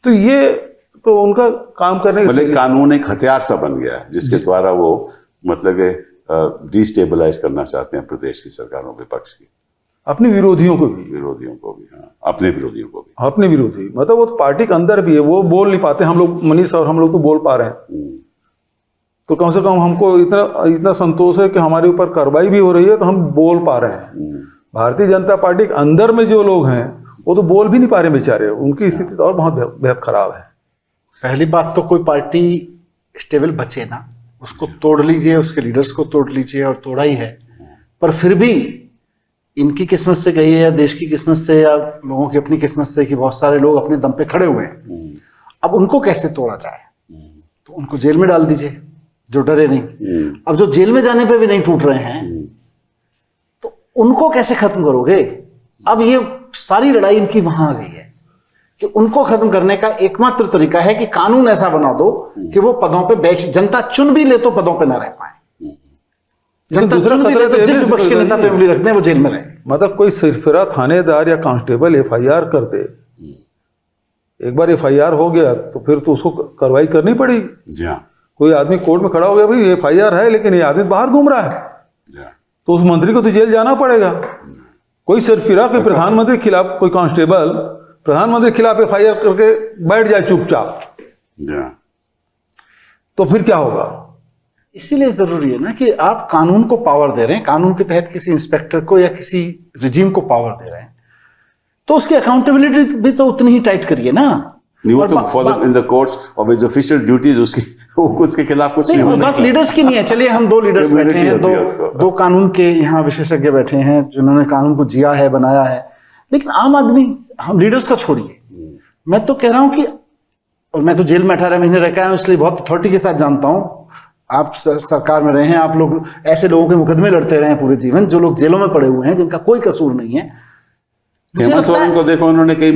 तो ये तो उनका काम करने मतलब कानून एक हथियार सा बन गया है जिसके द्वारा वो मतलब डिस्टेबलाइज करना चाहते हैं प्रदेश की सरकारों, विपक्ष की, अपने विरोधियों को भी, हाँ, अपने विरोधियों को भी। अपने विरोधी, मतलब वो तो पार्टी के अंदर भी है, वो बोल नहीं पाते। हम लोग, मनीष और हम लोग तो बोल पा रहे हैं। तो कम से कम हमको इतना संतोष है कि हमारे ऊपर कार्रवाई भी हो रही है, तो हम बोल पा रहे हैं। भारतीय जनता पार्टी के अंदर में जो लोग हैं वो तो बोल भी नहीं पा रहे बेचारे, उनकी स्थिति तो और बहुत बेहद खराब है। पहली बात तो कोई पार्टी स्टेबल बचे ना, उसको तोड़ लीजिए, उसके लीडर्स को तोड़ लीजिए, और तोड़ा ही है। पर फिर भी इनकी किस्मत से कही है, या देश की किस्मत से, या लोगों की अपनी किस्मत से, कि बहुत सारे लोग अपने दम पे खड़े हुए हैं। अब उनको कैसे तोड़ा जाए? तो उनको जेल में डाल दीजिए, जो डरे नहीं। अब जो जेल में जाने पे भी नहीं टूट रहे हैं, तो उनको कैसे खत्म करोगे? अब ये सारी लड़ाई इनकी वहां आ गई है कि उनको खत्म करने का एकमात्र तरीका है कि कानून ऐसा बना दो कि वो पदों पे बैठ, जनता चुन भी ले तो पदों पे ना रह पाए। जनता चुन भी ले तो जिस विपक्ष के नेता पे उंगली रखते हैं वो जेल में रहे। मतलब कोई सिरफिरा थानेदार या कांस्टेबल FIR कर दे, एक बार FIR हो गया तो फिर तो उसको कार्रवाई करनी पड़ेगी। जी हाँ। कोई आदमी कोर्ट में खड़ा हो गया, भाई FIR है लेकिन ये आदमी बाहर घूम रहा है, तो उस मंत्री को तो जेल जाना पड़ेगा। कोई सिरफिरा के प्रधानमंत्री के खिलाफ, कोई कांस्टेबल प्रधानमंत्री के खिलाफ FIR करके बैठ जाए चुपचाप, तो फिर क्या होगा? इसीलिए जरूरी है ना कि आप कानून को पावर दे रहे हैं, कानून के तहत किसी इंस्पेक्टर को या किसी रिजीम को पावर दे रहे हैं, तो उसकी अकाउंटेबिलिटी भी तो उतनी ही टाइट करिए ना। नहीं, तो for in the courts of his official duties उसके खिलाफ कुछ नहीं हो सकता। बात लीडर्स की नहीं है। चलिए हम 2 लीडर्स बैठे हैं, दो कानून के यहाँ विशेषज्ञ बैठे हैं जिन्होंने कानून को जिया है, बनाया है, लेकिन आम आदमी, हम लीडर्स का छोड़िए, मैं तो कह रहा हूं कि, और मैं तो जेल में 18 महीने रह के आया हूं, इसलिए बहुत अथॉरिटी के साथ जानता हूं। आप सरकार में रहे हैं, आप लोग ऐसे लोगों के मुकदमे लड़ते रहे हैं पूरे जीवन, जो लोग जेलों में पड़े हुए हैं, जिनका कोई कसूर नहीं है। हेमंत सोरेन को देखो, उन्होंने कई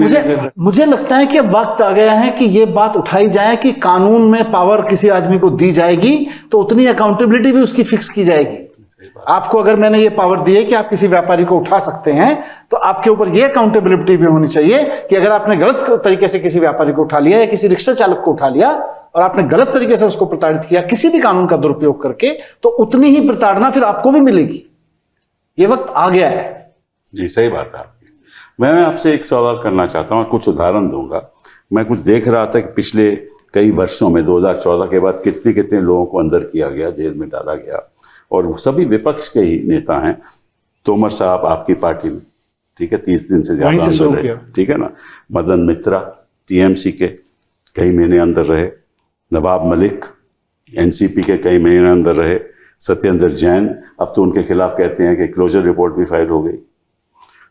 मुझे लगता है कि वक्त आ गया है कि ये बात उठाई जाए कि कानून में पावर किसी आदमी को दी जाएगी तो उतनी अकाउंटेबिलिटी भी उसकी फिक्स की जाएगी। आपको अगर मैंने ये पावर दी है कि आप किसी व्यापारी को उठा सकते हैं, तो आपके ऊपर ये अकाउंटेबिलिटी भी होनी चाहिए कि अगर आपने गलत तरीके से किसी व्यापारी को उठा लिया या किसी रिक्शा चालक को उठा लिया और आपने गलत तरीके से उसको प्रताड़ित किया किसी भी कानून का दुरुपयोग करके, तो उतनी ही प्रताड़ना फिर आपको भी मिलेगी। ये वक्त आ गया है। जी, सही बात है आपकी। मैं आपसे एक सवाल करना चाहता हूँ, कुछ उदाहरण दूंगा। मैं कुछ देख रहा था कि पिछले कई वर्षों में 2014 के बाद कितने कितने लोगों को अंदर किया गया, जेल में डाला गया, और वो सभी विपक्ष के ही नेता हैं। तोमर साहब आपकी पार्टी में, ठीक है, 30 दिन से ज्यादा अंदर रहे, ठीक है ना। मदन मित्रा TMC के कई महीने अंदर रहे, नवाब मलिक NCP के कई महीने अंदर रहे, सत्येंद्र जैन, अब तो उनके खिलाफ कहते हैं कि क्लोजर रिपोर्ट भी फाइल हो गई,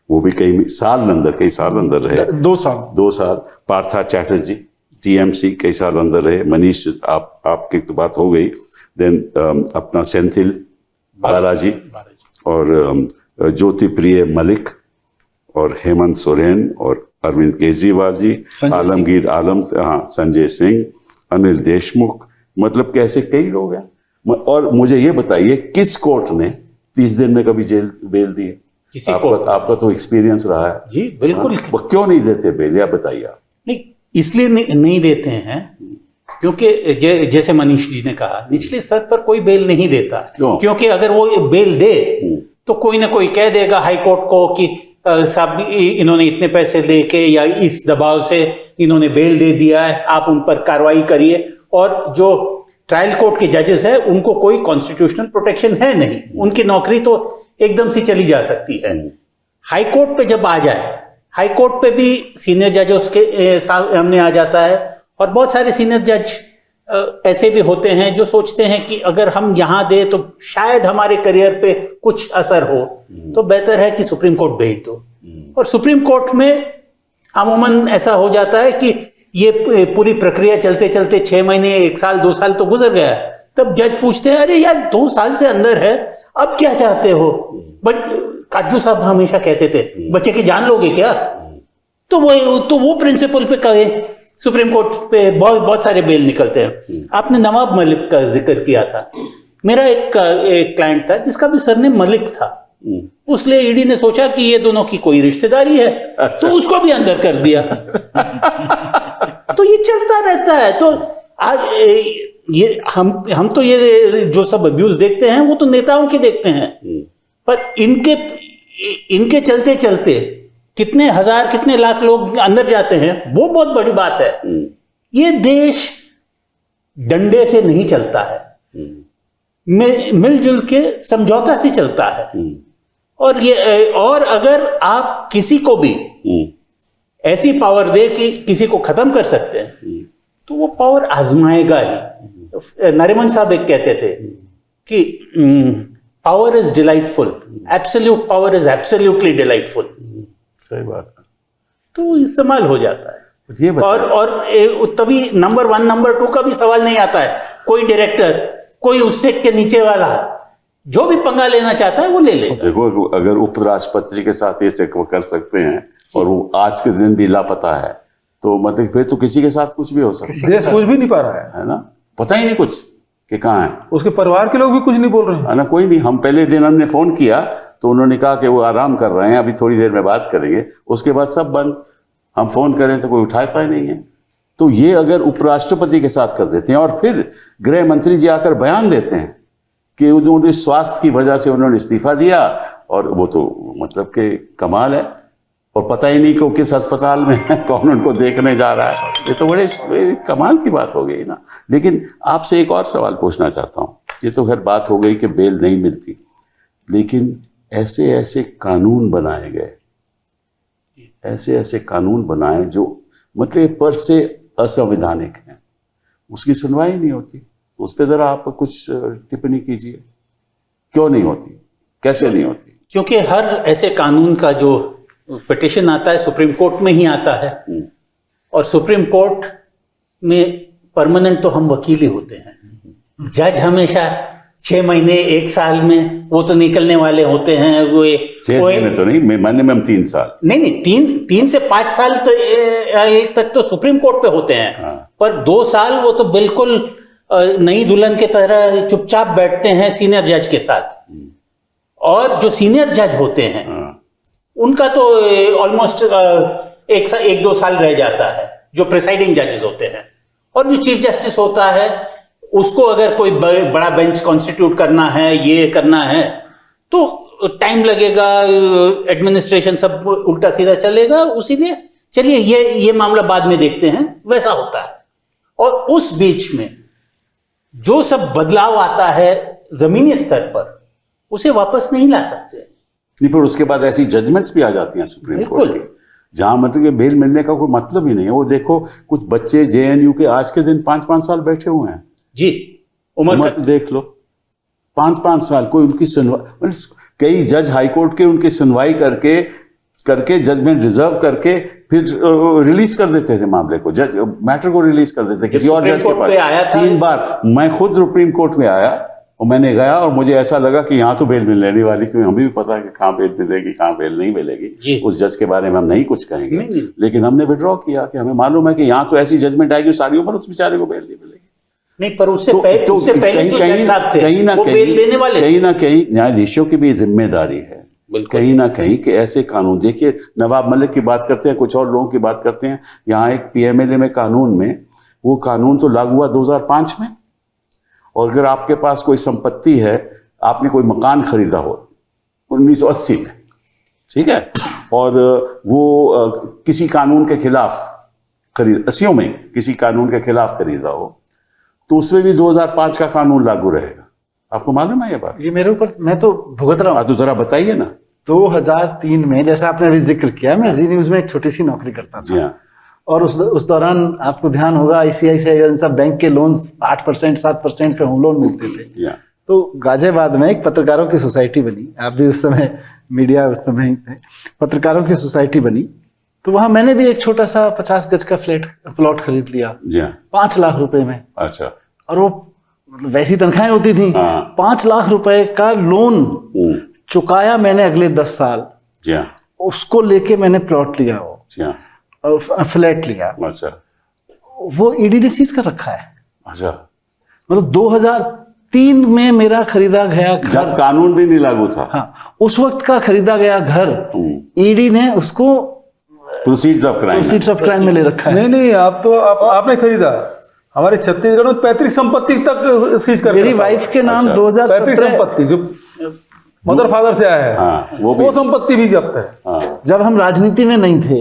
वो भी कई साल अंदर रहे, 2 साल। पार्था चैटर्जी TMC कई साल अंदर रहे। मनीष, आपकी तो बात हो गई। देन अपना सेंथिल बालाजी और ज्योति प्रिय मलिक और हेमंत सोरेन और अरविंद केजरीवाल जी, आलमगीर आलम, हाँ, संजय सिंह, अनिल देशमुख, मतलब कैसे कई लोग हैं। और मुझे ये बताइए किस कोर्ट ने 30 दिन में कभी जेल बेल दी है? किसी कोर्ट? आपका तो एक्सपीरियंस रहा है। जी बिल्कुल। हाँ? वो क्यों नहीं देते बेल, या बताइए आप। नहीं, इसलिए नहीं देते हैं क्योंकि जैसे मनीष जी ने कहा, निचले स्तर पर कोई बेल नहीं देता। क्योंकि अगर वो बेल दे तो कोई ना कोई कह देगा हाई कोर्ट को कि साहब इन्होंने इतने पैसे लेके या इस दबाव से इन्होंने बेल दे दिया है, आप उन पर कार्रवाई करिए। और जो ट्रायल कोर्ट के जजेस हैं उनको कोई कॉन्स्टिट्यूशनल प्रोटेक्शन है नहीं, उनकी नौकरी तो एकदम से चली जा सकती है। हाई कोर्ट पे जब आ जाए, हाई कोर्ट पे भी सीनियर जज उसके सामने आ जाता है, और बहुत सारे सीनियर जज ऐसे भी होते हैं जो सोचते हैं कि अगर हम यहां दे तो शायद हमारे करियर पे कुछ असर हो, तो बेहतर है कि सुप्रीम कोर्ट भेज दो। और सुप्रीम कोर्ट में अमूमन ऐसा हो जाता है कि ये पूरी प्रक्रिया चलते चलते 6 महीने, 1 साल, 2 साल तो गुजर गया, तब जज पूछते हैं अरे यार 2 साल से अंदर है, अब क्या चाहते हो? काजू साहब हमेशा कहते थे बच्चे की जान लोगे क्या? तो वो प्रिंसिपल पे कहे सुप्रीम कोर्ट पे बहुत सारे बेल निकलते हैं। आपने नवाब मलिक का जिक्र किया था, मेरा एक क्लाइंट था जिसका भी सरनेम मलिक था। उसलिए ईडी ने सोचा कि ये दोनों की कोई रिश्तेदारी है, तो उसको भी अंदर कर दिया। तो ये चलता रहता है। तो आज ये हम तो ये जो सब अब्यूज देखते हैं वो तो नेताओं के देखते हैं, पर इनके चलते चलते कितने हजार कितने लाख लोग अंदर जाते हैं, वो बहुत बड़ी बात है। ये देश डंडे से नहीं चलता है, मिलजुल के समझौता से चलता है। और अगर आप किसी को भी ऐसी पावर दे कि किसी को खत्म कर सकते हैं, तो वो पावर आजमाएगा ही। नरीमन साहब एक कहते थे कि power is delightful, absolute power is absolutely delightful. सही बात है। तो इस्तेमाल हो जाता है। ये और तभी नंबर 1 नंबर 2 का भी सवाल नहीं आता है। कोई डायरेक्टर, कोई उससे के नीचे वाला जो भी पंगा लेना चाहता है वो ले लेगा। देखो, अगर उपराष्ट्रपति के साथ ये चेक कर सकते हैं और वो आज के दिन भी लापता है, तो मतलब फिर तो किसी के साथ कुछ भी हो सकता है। देश कुछ भी नहीं पा रहा है ना, पता ही नहीं कुछ कि कहाँ है। उसके परिवार के लोग भी कुछ नहीं बोल रहे हैं, है ना, कोई नहीं। हम पहले दिन हमने फोन किया तो उन्होंने कहा कि वो आराम कर रहे हैं, अभी थोड़ी देर में बात करेंगे। उसके बाद सब बंद। हम फोन करें तो कोई उठाता ही नहीं है। तो ये अगर उपराष्ट्रपति के साथ कर देते हैं और फिर गृह मंत्री जी आकर बयान देते हैं कि उन्होंने स्वास्थ्य की वजह से उन्होंने इस्तीफा दिया, और वो तो मतलब कि कमाल है। और पता ही नहीं कि किस अस्पताल में है, कौन उनको देखने जा रहा है। ये तो बड़े कमाल की बात हो गई ना। लेकिन आपसे एक और सवाल पूछना चाहता हूँ। ये तो खैर बात हो गई कि बेल नहीं मिलती, लेकिन ऐसे ऐसे कानून बनाए गए, ऐसे कानून बनाए जो मतलब पर से असंवैधानिक हैं, उसकी सुनवाई नहीं होती। उस पर जरा आप कुछ टिप्पणी कीजिए, क्यों नहीं होती, कैसे नहीं होती? क्योंकि हर ऐसे कानून का जो पिटिशन आता है सुप्रीम कोर्ट में ही आता है, और सुप्रीम कोर्ट में परमानेंट तो हम वकील ही होते हैं। जज हमेशा 6 महीने 1 साल में वो तो निकलने वाले होते हैं। वो 6 महीने तो नहीं, मिनिमम 3 साल। नहीं, 3 से 5 साल तो तक तो सुप्रीम कोर्ट पे होते हैं। हाँ। पर 2 साल वो तो बिल्कुल नई दुल्हन की तरह चुपचाप बैठते हैं सीनियर जज के साथ। और जो सीनियर जज होते हैं उनका तो ऑलमोस्ट 1-2 साल रह जाता है, जो प्रिसाइडिंग जजेस होते हैं। और जो चीफ जस्टिस होता है उसको अगर कोई बड़ा बेंच कॉन्स्टिट्यूट करना है, ये करना है, तो टाइम लगेगा, एडमिनिस्ट्रेशन सब उल्टा सीधा चलेगा। उसीलिए चलिए ये मामला बाद में देखते हैं, वैसा होता है। और उस बीच में जो सब बदलाव आता है जमीनी स्तर पर, उसे वापस नहीं ला सकते। नहीं, पर उसके बाद ऐसी जजमेंट्स भी आ जाती हैं सुप्रीम कोर्ट की, जहां मतलब कि बेल मिलने का कोई मतलब ही नहीं है। वो देखो, कुछ बच्चे जेएनयू के आज के दिन 5-5 साल बैठे हुए हैं जी। उम्र देख लो, 5-5 साल कोई उनकी सुनवाई, कई जज हाईकोर्ट के उनकी सुनवाई करके जजमेंट रिजर्व करके फिर रिलीज कर देते थे मामले को, जज मैटर को रिलीज कर देते किसी और जज के पास। 3 बार मैं खुद सुप्रीम कोर्ट में आया और मैंने गया, और मुझे ऐसा लगा कि यहाँ तो बेल मिलने वाली, क्योंकि हमें भी पता है कि कहाँ बेल मिलेगी, कहाँ बेल नहीं मिलेगी। उस जज के बारे में हम नहीं कुछ कहेंगे, लेकिन हमने विड्रॉ किया कि हमें मालूम है कि यहाँ तो ऐसी जजमेंट आएगी सारी उम्र उस बेचारे को बेल नहीं मिलेगी। नहीं, पर उससे पहले जो जज साहब थे वो बेल देने वाले थे। कहीं ना कहीं न्यायाधीशों की भी जिम्मेदारी है कहीं ना कहीं कि ऐसे कानून, देखिए नवाब मलिक की बात करते हैं, कुछ और लोगों की बात करते हैं, यहाँ एक पीएमएलए में कानून में, वो कानून तो लागू हुआ 2005 में, और अगर आपके पास कोई संपत्ति है, आपने कोई मकान खरीदा हो 1980 में, ठीक है, और वो किसी कानून के खिलाफ खरीद 80 में किसी कानून के खिलाफ खरीदा हो, तो उसमें भी 2005 का कानून लागू रहेगा। आपको मालूम है ये बात? ये मेरे ऊपर, मैं तो भुगत रहा हूँ। तो जरा बताइए ना। 2003 में, जैसा आपने अभी जिक्र किया, मैं जी न्यूज में एक छोटी सी नौकरी करता जी था, हाँ। और उस दौरान आपको ध्यान होगा ICICI सब बैंक के लोन्स 8% 7% पे होम लोन मिलते थे। जी हाँ। तो गाजियाबाद में एक पत्रकारों की सोसाइटी बनी, आप भी उस समय मीडिया उस समय ही थे, पत्रकारों की सोसाइटी बनी, तो वहां मैंने भी एक छोटा सा 50 गज का प्लॉट खरीद लिया जी हाँ। 5 लाख रुपए में। अच्छा। और वो वैसी तनख्वाहें होती थी। हाँ। 5 लाख रुपए का लोन चुकाया मैंने अगले 10 साल। जी हाँ। उसको लेके मैंने प्लॉट लिया, वो जी हाँ। फ्लैट लिया, अच्छा। वो ईडी ने सीज कर रखा है। अच्छा। मतलब 2003 में मेरा खरीदा गया घर, जब कानून भी नहीं लागू था। हाँ, उस वक्त का खरीदा गया घर ईडी ने उसको प्रोसीड्स ऑफ क्राइम में ले रखा है। नहीं, आपने खरीदा, हमारे छत्तीसगढ़ में पैतृक संपत्ति तक सीज कर मेरी वाइफ के नाम अच्छा। 2017 पैतृक संपत्ति जो मदर फादर से आया है, हाँ, वो संपत्ति भी जब्त है। हाँ। जब हम राजनीति में नहीं थे,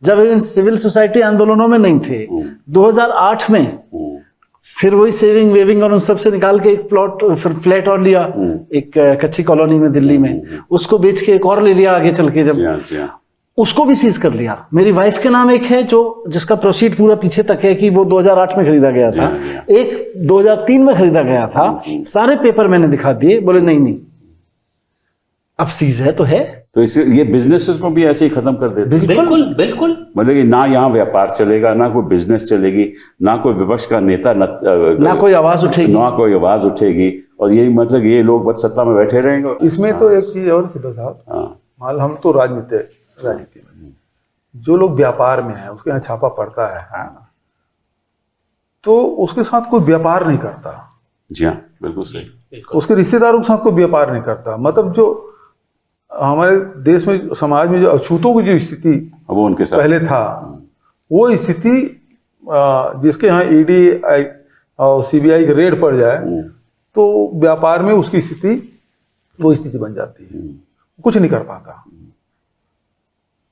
जब इन सिविल सोसाइटी आंदोलनों में नहीं थे, 2008 में फिर वही सेविंग वेविंग और उन सब से निकाल के एक प्लॉट, फिर फ्लैट और लिया एक कच्ची कॉलोनी में दिल्ली में, उसको बेच के एक और ले लिया आगे चल के, जब उसको भी सीज कर लिया। मेरी वाइफ के नाम एक है जो जिसका प्रोसीड पूरा पीछे तक है कि वो 2008 में खरीदा गया था, एक 2003 में खरीदा गया था, सारे पेपर मैंने दिखा दिए, बोले नहीं अब सीज है तो है। तो इसे ये बिजनेसेस को भी ऐसे ही खत्म कर देते। बिल्कुल बिल्कुल। मतलब कि ना यहाँ व्यापार चलेगा, ना कोई बिजनेस चलेगी, ना कोई विपक्ष का नेता, ना कोई आवाज उठेगी, ना कोई आवाज उठेगी, और यही मतलब ये लोग बस सत्ता में बैठे रहेंगे। इसमें तो एक चीज और सिद्धू साहब, मान हम तो राजनीति में, जो लोग व्यापार में है उसके यहाँ छापा पड़ता है, तो उसके साथ कोई व्यापार नहीं करता। जी हाँ, बिल्कुल सही। उसके रिश्तेदारों के साथ कोई व्यापार नहीं करता। मतलब जो हमारे देश में, समाज में जो अछूतों की जो स्थिति वो उनके साथ पहले था, वो स्थिति जिसके यहाँ ईडी और सीबीआई के रेड पड़ जाए तो व्यापार में उसकी स्थिति, वो स्थिति बन जाती है, कुछ नहीं कर पाता।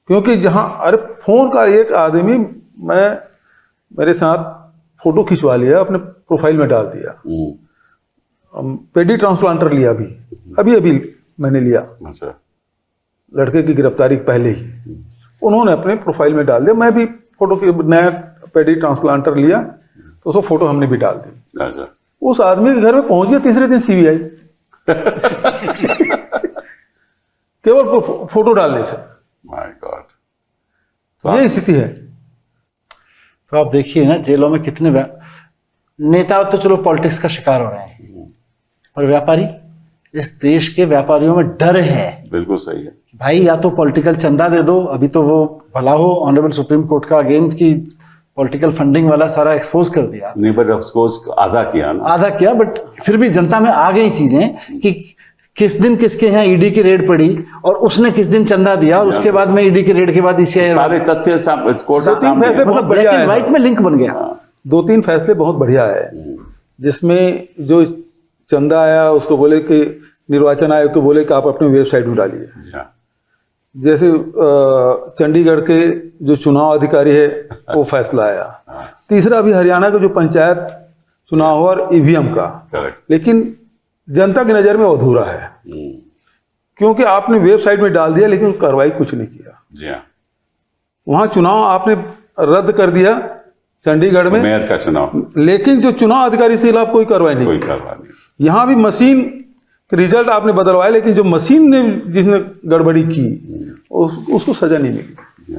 क्योंकि जहाँ, अरे फोन का एक आदमी, मेरे साथ फोटो खिंचवा लिया, अपने प्रोफाइल में डाल दिया, पेडी ट्रांसप्लांटर लिया, अभी मैंने लिया, अच्छा, लड़के की गिरफ्तारी पहले ही उन्होंने अपने प्रोफाइल में डाल दिया। मैं भी फोटो की नया पेडी ट्रांसप्लांटर लिया तो उसको फोटो हमने भी डाल दी। अच्छा। उस आदमी के घर में पहुंच गया तीसरे दिन सीबीआई केवल फोटो डालने से। माय गॉड, ये स्थिति है। तो आप देखिए ना, जेलों में कितने नेता तो चलो पॉलिटिक्स का शिकार हो रहे हैं, और व्यापारी, इस देश के व्यापारियों में डर है। बिल्कुल सही है भाई, या तो पॉलिटिकल चंदा दे दो, अभी तो वो भला हो ऑनरेबल सुप्रीम कोर्ट का अगेन की पॉलिटिकल फंडिंग वाला सारा एक्सपोज कर दिया, नहीं, बट ऑफकोर्स आधा किया ना, आधा किया, बट फिर भी जनता में आ गई चीजें कि किस दिन किसके यहाँ ईडी की रेड पड़ी और उसने किस दिन चंदा दिया, और उसके बाद में ईडी की रेड के बाद ICICI सारे तथ्य कोर्ट के सामने, बहुत ब्लैक बढ़िया एंड है। व्हाइट में लिंक बन गया। 2-3 फैसले बहुत बढ़िया है, जिसमें जो चंदा आया उसको बोले कि निर्वाचन आयोग को बोले कि आप अपने वेबसाइट में डालिए। जैसे चंडीगढ़ के जो चुनाव अधिकारी है वो फैसला आया। तीसरा अभी हरियाणा का जो पंचायत चुनाव और EVM का, लेकिन जनता की नज़र में अधूरा है, क्योंकि आपने वेबसाइट में डाल दिया लेकिन कार्रवाई कुछ नहीं किया। जी हाँ, वहाँ चुनाव आपने रद्द कर दिया चंडीगढ़ में, मेयर का चुनाव, लेकिन जो चुनाव अधिकारी से खिलाफ कोई कार्रवाई नहीं कोई की। कार्रवाई नहीं। यहाँ भी मशीन रिजल्ट आपने बदलवाया, लेकिन जो मशीन ने जिसने गड़बड़ी की उसको सजा नहीं मिली।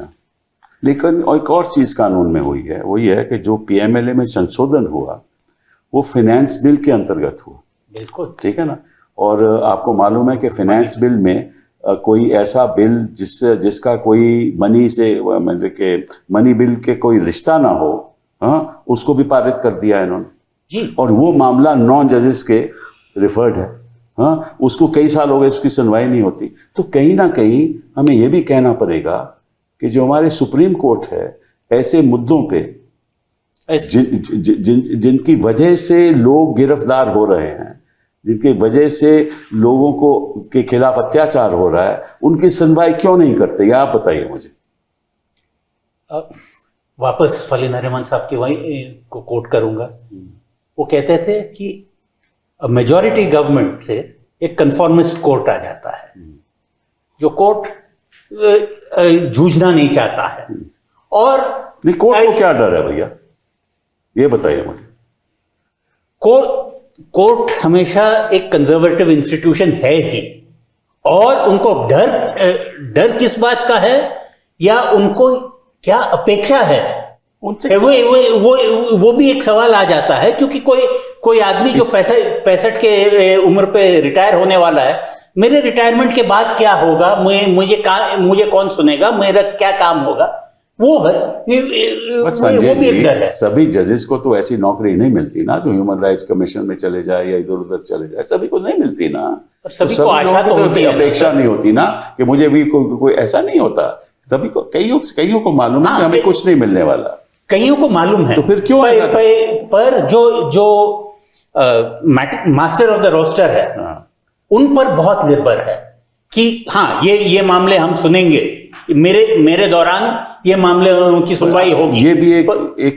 लेकिन एक और चीज कानून में हुई है, वही है कि जो PMLA में संशोधन हुआ वो फाइनेंस बिल के अंतर्गत हुआ। बिल्कुल ठीक है ना, और आपको मालूम है कि फाइनेंस बिल में कोई ऐसा बिल जिसका कोई मनी से, मतलब के मनी बिल के कोई रिश्ता ना हो, हाँ, उसको भी पारित कर दिया इन्होंने। जी। और वो मामला 9 जजेस के रिफर्ड है। हाँ, उसको कई साल हो गए, उसकी सुनवाई नहीं होती। तो कहीं ना कहीं हमें ये भी कहना पड़ेगा कि जो हमारे सुप्रीम कोर्ट है, ऐसे मुद्दों पे जिनकी वजह से लोग गिरफ्तार हो रहे हैं, जिनकी वजह से लोगों को के खिलाफ अत्याचार हो रहा है, उनकी सुनवाई क्यों नहीं करते? ये आप बताइए मुझे। वापस फली नरीमन साहब की वही को कोट करूंगा। वो कहते थे कि मेजॉरिटी गवर्नमेंट से एक कन्फॉर्मिस्ट कोर्ट आ जाता है, जो कोर्ट जूझना नहीं चाहता है। और नहीं, कोर्ट को क्या डर है भैया, ये बताइए मुझे। कोर्ट हमेशा एक कंजर्वेटिव इंस्टीट्यूशन है ही, और उनको डर किस बात का है, या उनको क्या अपेक्षा है उनसे, वो भी एक सवाल आ जाता है। क्योंकि कोई आदमी जो 65 के उम्र पे रिटायर होने वाला है, मेरे रिटायरमेंट के बाद क्या होगा, मुझे कौन सुनेगा, मेरा क्या काम होगा, वो है, वो भी एक डर है। सभी जजेस को तो ऐसी नौकरी नहीं मिलती ना, जो ह्यूमन राइट्स कमीशन में चले जाए या इधर उधर चले जाए, सभी को नहीं मिलती ना। सभी को आशा तो होती है, अपेक्षा नहीं होती ना कि मुझे भी कोई ऐसा नहीं होता। सभी को, कईयों को मालूम है कि हमें कुछ नहीं मिलने वाला, कईयों को मालूम है। तो फिर क्यों पर जो मास्टर ऑफ द रोस्टर है, उन पर बहुत निर्भर है कि हाँ, ये मामले हम सुनेंगे, मेरे दौरान ये मामले की सुनवाई होगी। ये भी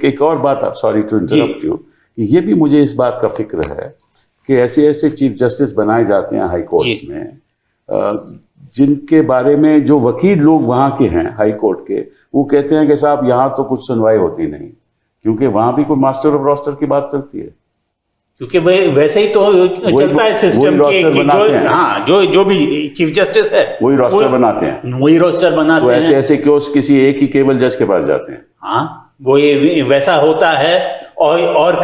एक और बात, आप सॉरी टू इंटरप्ट यू, ये भी मुझे इस बात का फिक्र है कि ऐसे चीफ जस्टिस बनाए जाते हैं हाई कोर्ट्स में, जिनके बारे में जो वकील लोग वहाँ के हैं हाई कोर्ट के, वो कहते हैं कि साहब यहाँ तो कुछ सुनवाई होती नहीं, क्योंकि वहाँ भी कोई मास्टर ऑफ रोस्टर की बात चलती है। क्योंकि वैसे ही तो चलता है सिस्टम जो भी चीफ जस्टिस है वही रोस्टर बनाते हैं, तो ऐसे क्यों किसी एक ही केवल जज के पास जाते हैं? हाँ, वो ये वैसा होता है। और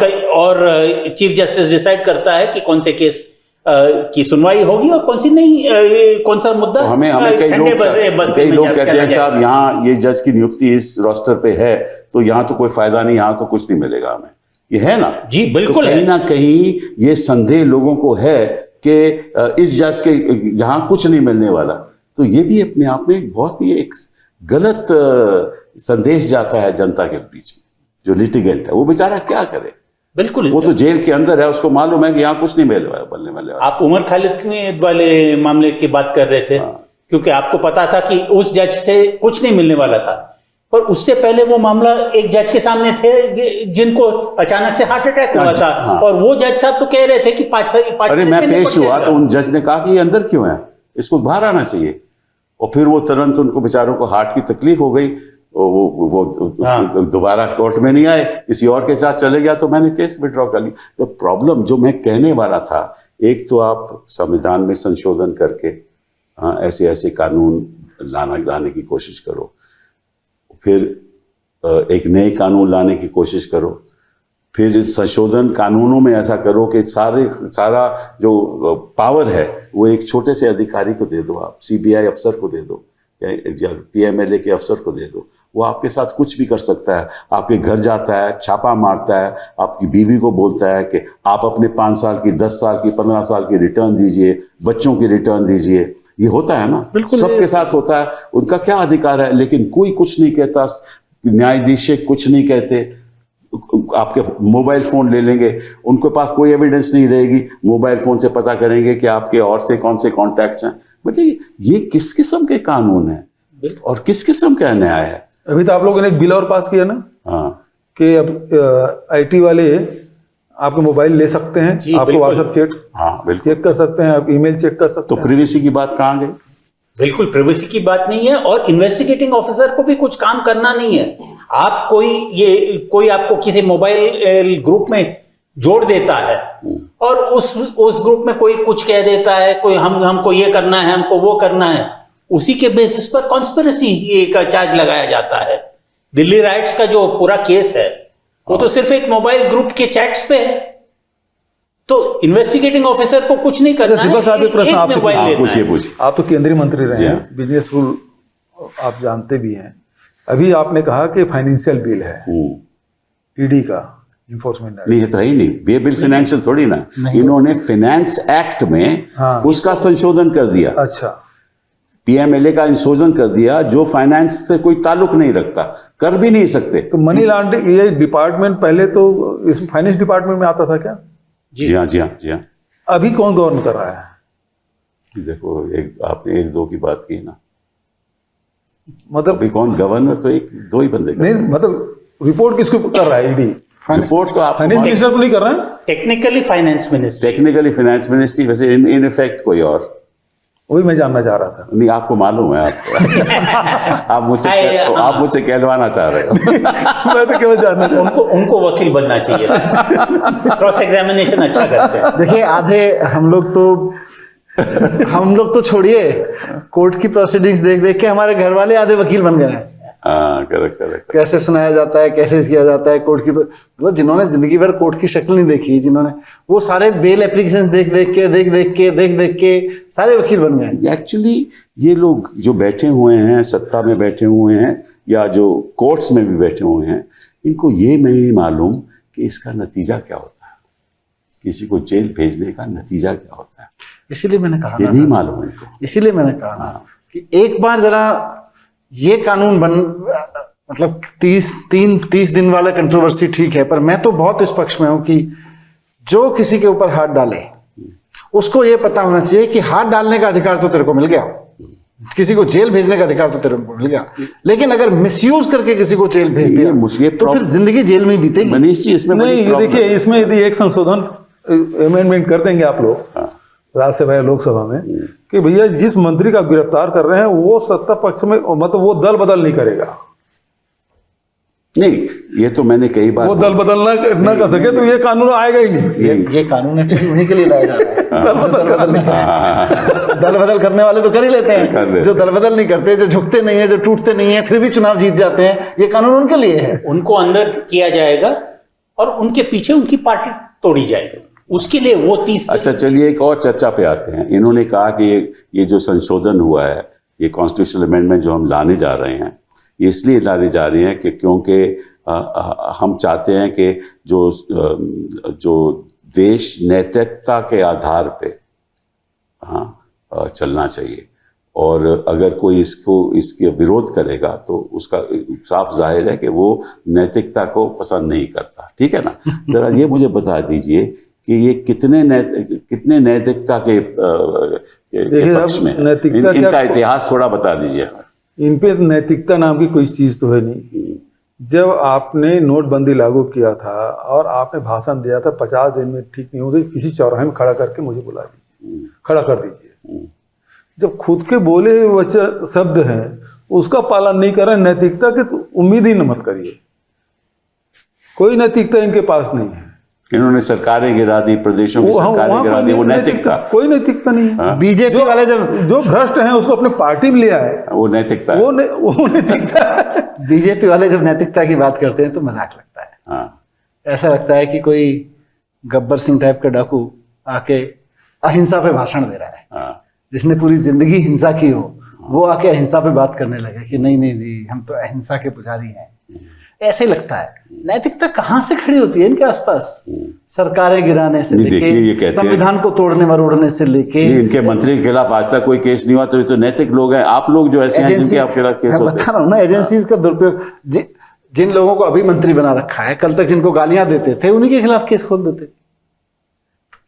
चीफ जस्टिस डिसाइड करता है कि कौन से केस की सुनवाई होगी और कौन सी नहीं, कौन सा मुद्दा। तो हमें कई लोग कहते हैं साहब यहाँ ये जज की नियुक्ति इस रोस्टर पे है, तो यहाँ तो कोई फायदा नहीं, यहाँ तो कुछ नहीं मिलेगा हमें, ये है ना? जी बिल्कुल। तो कहीं ना कहीं ये संदेह लोगों को है कि इस जज के यहाँ कुछ नहीं मिलने वाला। तो ये भी अपने आप में बहुत ही एक गलत संदेश जाता है जनता के बीच में। जो लिटिगेंट है वो बेचारा क्या करे? बिल्कुल, वो तो जेल के अंदर है, उसको मालूम है कि यहाँ कुछ नहीं मिलने वाले। आप उमर खालिद वाले मामले की बात कर रहे थे, क्योंकि आपको पता था कि उस जज से कुछ नहीं मिलने वाला था, पर उससे पहले वो मामला एक जज के सामने थे जिनको अचानक से हार्ट अटैक हुआ था। और वो जज साहब तो कह रहे थे कि 5 अरे मैं पेश हुआ तो उन जज ने कहा कि ये अंदर क्यों है, इसको बाहर आना चाहिए। और फिर वो तुरंत उनको बेचारों को हार्ट की तकलीफ हो गई, वो दोबारा कोर्ट में नहीं आए, किसी और के साथ चले गया, तो मैंने केस विड्रॉ कर ली। तो प्रॉब्लम जो मैं कहने वाला था, एक तो आप संविधान में संशोधन करके ऐसे कानून लाने की कोशिश करो, फिर एक नए कानून लाने की कोशिश करो, फिर संशोधन कानूनों में ऐसा करो कि सारा जो पावर है वो एक छोटे से अधिकारी को दे दो, आप सीबीआई अफसर को दे दो या पीएमएलए के अफसर को दे दो। वो आपके साथ कुछ भी कर सकता है, आपके घर जाता है, छापा मारता है, आपकी बीवी को बोलता है कि आप अपने 5 साल की, 10 साल की, 15 साल की रिटर्न दीजिए, बच्चों की रिटर्न दीजिए। ये होता है ना, बिल्कुल सबके साथ होता है। उनका क्या अधिकार है? लेकिन कोई कुछ नहीं कहता, न्यायाधीश कुछ नहीं कहते। आपके मोबाइल फोन ले लेंगे, उनके पास कोई एविडेंस नहीं रहेगी, मोबाइल फोन से पता करेंगे कि आपके और से कौन से कॉन्टैक्ट्स हैं। बताइए ये किस किस्म के कानून है और किस किस्म का न्याय है? अभी तो आप लोगों ने एक बिल और पास किया ना, हाँ, कि अब आईटी वाले आपके मोबाइल ले सकते हैं, आपको व्हाट्सएप चेक कर सकते हैं, आप ईमेल चेक कर सकते हैं। तो प्रिवेसी की बात कहाँ गई? बिल्कुल प्रिवेसी की बात नहीं है, और इन्वेस्टिगेटिंग ऑफिसर को भी कुछ काम करना नहीं है। आप कोई आपको किसी मोबाइल ग्रुप में जोड़ देता है और उस ग्रुप में कोई कुछ कह देता है, कोई हमको ये करना है, हमको वो करना है, उसी के बेसिस पर कॉन्स्पिरेसी का चार्ज लगाया जाता है। दिल्ली राइट्स का जो पूरा केस है वो तो सिर्फ एक मोबाइल ग्रुप के चैट्स पे है। तो इन्वेस्टिगेटिंग ऑफिसर को कुछ नहीं करना है, साहब एक प्रश्न आपसे पूछिए। आप तो केंद्रीय मंत्री रहे हैं, बिजनेस रूल आप जानते भी हैं। अभी आपने कहा कि फाइनेंशियल बिल है ईडी का, इन्फोर्समेंट नहीं, ये तो है ही नहीं, ये बिल फाइनेंशियल थोड़ी ना, इन्होंने फाइनेंस एक्ट में हाँ। उसका संशोधन कर दिया, अच्छा, पीएमएलए का संशोधन कर दिया, जो फाइनेंस से कोई ताल्लुक नहीं रखता, कर भी नहीं सकते। तो मनी लॉन्ड्रिंग ये डिपार्टमेंट पहले तो इस फाइनेंस डिपार्टमेंट में आता था क्या? जी हाँ, जी हाँ, जी हाँ। अभी कौन गवर्न कर रहा है? देखो, आपने 1-2 की बात की ना, मतलब अभी कौन गवर्नर, तो 1-2 ही बंदे नहीं, मतलब रिपोर्ट किसको कर रहा है? ईडी रिपोर्ट तो आप फाइनेंस मिनिस्टर को नहीं कर रहा है? Technically finance minister, technically finance ministry, वैसे इन इफेक्ट कोई और वही मैं जानना चाह रहा था। नहीं, आपको मालूम है, आपको आप मुझसे कहलवाना चाह रहे हो। मैं तो केवल जानना चाह उनको वकील बनना चाहिए, क्रॉस एग्जामिनेशन अच्छा करते हैं। देखिए, आधे हम लोग तो छोड़िए, कोर्ट की प्रोसीडिंग्स देख देख के हमारे घर वाले आधे वकील बन गए हैं। हाँ, करेक्ट। कैसे सुनाया जाता है, कैसे किया जाता है कोर्ट की, मतलब जिन्होंने जिंदगी भर कोर्ट की शक्ल नहीं देखी, जिन्होंने वो सारे बेल एप्लीकेशंस देख देख के सारे वकील बन गए। एक्चुअली ये लोग जो बैठे हुए हैं, सत्ता में बैठे हुए हैं या जो कोर्ट्स में भी बैठे हुए हैं, इनको ये नहीं मालूम कि इसका नतीजा क्या होता है, किसी को जेल भेजने का नतीजा क्या होता है, इसीलिए मैंने कहा ये नहीं मालूम इनको। इसीलिए मैंने कहा ना कि एक बार जरा ये कानून मतलब 30 दिन वाला कंट्रोवर्सी ठीक है, पर मैं तो बहुत इस पक्ष में हूं कि जो किसी के ऊपर हाथ डाले उसको ये पता होना चाहिए कि हाथ डालने का अधिकार तो तेरे को मिल गया, किसी को जेल भेजने का अधिकार तो तेरे को मिल गया, लेकिन अगर मिसयूज करके किसी को जेल भेज दिया तो फिर जिंदगी जेल में ही बीतेगी। मनीष जी, इसमें नहीं, ये देखिए, इसमें यदि एक संशोधन अमेंडमेंट कर देंगे आप लोग राज्यसभा या लोकसभा में कि भैया जिस मंत्री का गिरफ्तार कर रहे हैं वो सत्ता पक्ष में, मतलब वो दल बदल नहीं करेगा, नहीं, ये तो मैंने कई बार वो दल बदल ना कर सके तो ये कानून आएगा ही नहीं। ये कानून एक्चुअली उन्हीं के लिए लाया जा रहा है। दल बदल करने वाले तो कर ही लेते हैं, जो दल बदल नहीं करते, जो झुकते नहीं है, जो टूटते नहीं है, फिर भी चुनाव जीत जाते हैं, ये कानून उनके लिए है। उनको अंदर किया जाएगा और उनके पीछे उनकी पार्टी तोड़ी जाएगी, उसके लिए वो 30। अच्छा, चलिए एक और चर्चा पे आते हैं। इन्होंने कहा कि ये जो संशोधन हुआ है, ये कॉन्स्टिट्यूशनल अमेंडमेंट जो हम लाने जा रहे हैं, ये इसलिए लाने जा रहे हैं कि क्योंकि हम चाहते हैं कि जो देश नैतिकता के आधार पे चलना चाहिए, और अगर कोई इसके विरोध करेगा तो उसका साफ जाहिर है कि वो नैतिकता को पसंद नहीं करता। ठीक है ना? जरा ये मुझे बता दीजिए कि ये कितने नैतिकता के पक्ष में, इनका इतिहास थोड़ा बता दीजिए। इन पे नैतिकता नाम की कोई चीज तो है नहीं। जब आपने नोटबंदी लागू किया था और आपने भाषण दिया था 50 दिन में ठीक नहीं होते, किसी चौराहे में खड़ा करके मुझे बुला दीजिए, खड़ा कर दीजिए। जब खुद के बोले हुए शब्द हैं उसका पालन नहीं कर रहे नैतिकता के, तो उम्मीद ही न मत करिए। कोई नैतिकता इनके पास नहीं है। इन्होंने सरकारें गिरा दी, प्रदेशों की सरकारें गिरा दी, वो नैतिकता, कोई नैतिकता नहीं है। बीजेपी वाले जो भ्रष्ट हैं उसको अपने पार्टी में ले आए, वो नैतिकता, वो नैतिकता। बीजेपी वाले जब नैतिकता की बात करते हैं तो मजाक लगता है। हाँ, ऐसा लगता है कि कोई गब्बर सिंह टाइप का डाकू आके अहिंसा पे भाषण दे रहा है। हाँ, जिसने पूरी जिंदगी हिंसा की हो वो आके अहिंसा पे बात करने लगे कि नहीं नहीं नहीं, हम तो अहिंसा के पुजारी हैं। ऐसे लगता है। नैतिकता कहाँ से खड़ी होती है इनके आसपास? सरकारें गिराने से लेके संविधान को तोड़ने मरोड़ने से लेके, इनके मंत्री के खिलाफ आज तक कोई केस नहीं हुआ, तो ये तो नैतिक लोग हैं। आप लोग जो ऐसे हैं जिनके आपके खिलाफ केस होते हैं, बता रहा हूँ ना, एजेंसीज का दुरुपयोग। जिन लोगों को अभी मंत्री बना रखा है, कल तक जिनको गालियां देते थे उन्हीं के खिलाफ केस खोल देते।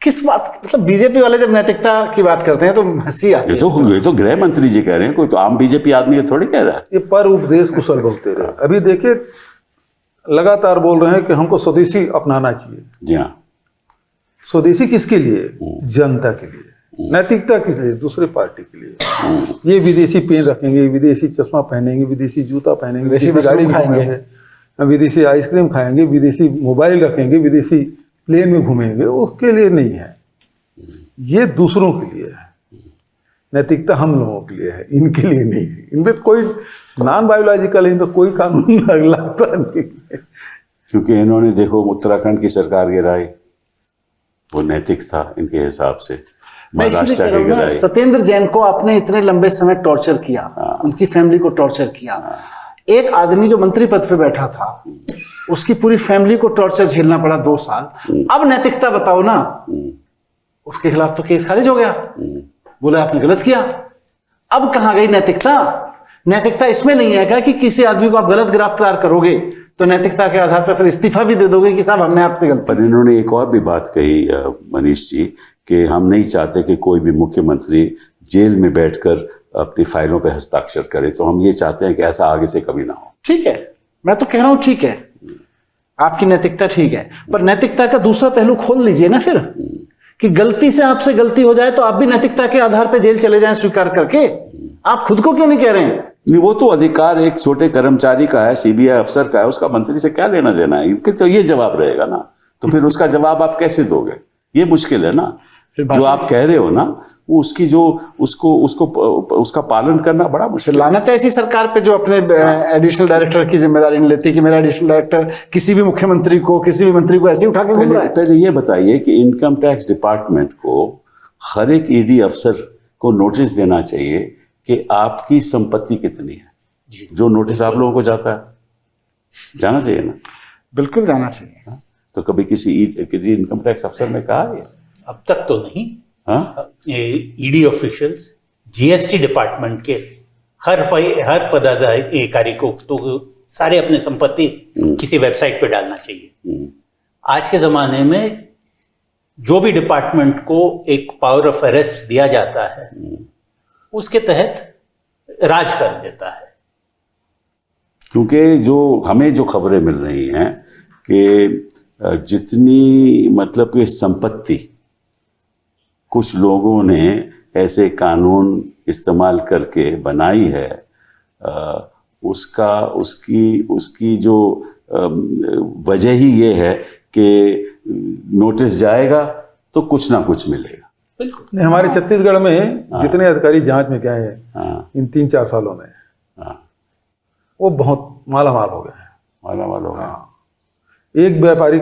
किस बात, मतलब बीजेपी वाले जब नैतिकता की बात करते हैं तो हंसी आती है। ये तो गृह मंत्री जी कह रहे हैं, कोई तो आम बीजेपी आदमी थोड़ी कह रहा है। ये पर उपदेश कुशल बोलते रहे। अभी देखिए लगातार बोल रहे हैं कि हमको स्वदेशी अपनाना चाहिए। जी हाँ, स्वदेशी किसके लिए? जनता के लिए। नैतिकता किस लिए? दूसरे पार्टी के लिए। ये विदेशी पेन रखेंगे, विदेशी चश्मा पहनेंगे, विदेशी जूता पहनेंगे, विदेशी गाड़ी में घूमेंगे, विदेशी आइसक्रीम खाएंगे, विदेशी मोबाइल रखेंगे, विदेशी प्लेन में घूमेंगे, उसके लिए नहीं है। ये दूसरों के लिए है। नैतिकता हम लोगों के लिए है, इनके लिए नहीं है। इनमें कोई नॉन बायोलॉजिकल इन तो कोई कानून लगता नहीं है। क्योंकि इन्होंने देखो उत्तराखंड की सरकार गिराई, वो नैतिक था इनके हिसाब से। महाराष्ट्र के गिराई। सत्येंद्र जैन को आपने इतने लंबे समय टॉर्चर किया, उनकी फैमिली को टॉर्चर किया। एक आदमी जो मंत्री पद पे बैठा था उसकी पूरी फैमिली को टॉर्चर झेलना पड़ा 2 साल। अब नैतिकता बताओ ना, उसके खिलाफ तो केस खारिज हो गया, बोले आपने गलत किया। अब कहां गई नैतिकता? नैतिकता इसमें नहीं है क्या कि किसी आदमी को आप गलत गिरफ्तार करोगे तो नैतिकता के आधार पर फिर इस्तीफा भी दे दोगे कि साहब हमने आपसे गलती। पर इन्होंने एक और भी बात कही मनीष जी, कि हम नहीं चाहते कि कोई भी मुख्यमंत्री जेल में बैठकर अपनी फाइलों पे हस्ताक्षर करे, तो हम ये चाहते हैं कि ऐसा आगे से कभी ना हो। ठीक है, मैं तो कह रहा हूं ठीक है, आपकी नैतिकता ठीक है, पर नैतिकता का दूसरा पहलू खोल लीजिए ना फिर, कि गलती से आपसे गलती हो जाए तो आप भी नैतिकता के आधार पर जेल चले जाएं स्वीकार करके। आप खुद को क्यों नहीं कह रहे हैं? नहीं, वो तो अधिकार एक छोटे कर्मचारी का है, सीबीआई अफसर का है, उसका मंत्री से क्या लेना देना है, इनके तो ये जवाब रहेगा ना। तो फिर उसका जवाब आप कैसे दोगे? ये मुश्किल है ना। जो आप कह रहे हो ना, वो उसकी जो उसका पालन करना बड़ा मुश्किल। लानत है ऐसी सरकार पे जो अपने एडिशनल डायरेक्टर की जिम्मेदारी नहीं लेती कि मेरा एडिशनल डायरेक्टर किसी भी मुख्यमंत्री को, किसी भी मंत्री को ऐसे ही उठा के घूम रहा है। पहले ये बताइए कि इनकम टैक्स डिपार्टमेंट को हर एक ईडी अफसर को नोटिस देना चाहिए कि आपकी संपत्ति कितनी है। जो नोटिस आप लोगों को जाता है, जाना चाहिए ना? बिल्कुल जाना चाहिए। तो कभी किसी इनकम टैक्स अफसर ने कहा है? अब तक तो नहीं। हाँ, ईडी ऑफिशियल्स, जीएसटी डिपार्टमेंट के हर पदाधिकारी को तो सारे अपने संपत्ति किसी वेबसाइट पे डालना चाहिए। आज के ज़माने में जो भी डिपार्टमेंट को एक पावर ऑफ अरेस्ट दिया जाता है, उसके तहत राज कर देता है। क्योंकि जो हमें जो खबरें मिल रही हैं कि जितनी मतलब कि संपत्ति कुछ लोगों ने ऐसे कानून इस्तेमाल करके बनाई है, उसकी जो वजह ही ये है कि नोटिस जाएगा तो कुछ ना कुछ मिलेगा। बिल्कुल। नहीं, हमारे छत्तीसगढ़ में जितने अधिकारी जांच में गए हैं इन 3-4 सालों में, वो बहुत मालामाल हो गए हैं। मालामाल हो गए। हाँ, एक व्यापारी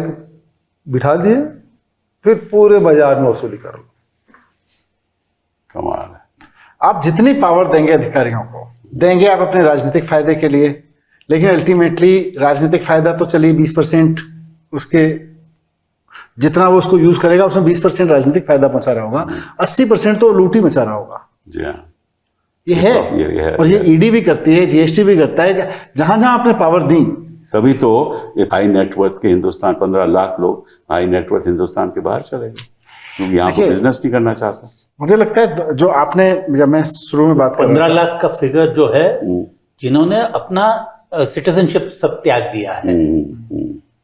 बिठा दिए, फिर पूरे बाजार में वसूली कर लो। कमाल है। आप जितनी पावर देंगे अधिकारियों को, देंगे आप अपने राजनीतिक फायदे के लिए, लेकिन अल्टीमेटली राजनीतिक फायदा तो चलिए 20% उसके, जितना वो उसको यूज करेगा उसमें 20% राजनीतिक फायदा पहुंचा रहा होगा, 80% तो लूट ही मचा रहा होगा। जी हाँ, ये है। और ये ईडी भी करती है, जीएसटी भी करता है, जहां जहां आपने पावर दी। तभी तो हाई नेटवर्थ के हिंदुस्तान 15 लाख लोग हाई नेटवर्थ हिंदुस्तान के बाहर चले गए, क्योंकि यहाँ को बिजनेस नहीं करना चाहता। मुझे लगता है जो आपने, जब मैं शुरू में बात कर 15 लाख का फिगर जो है, जिन्होंने अपना सिटीजनशिप सब त्याग दिया है।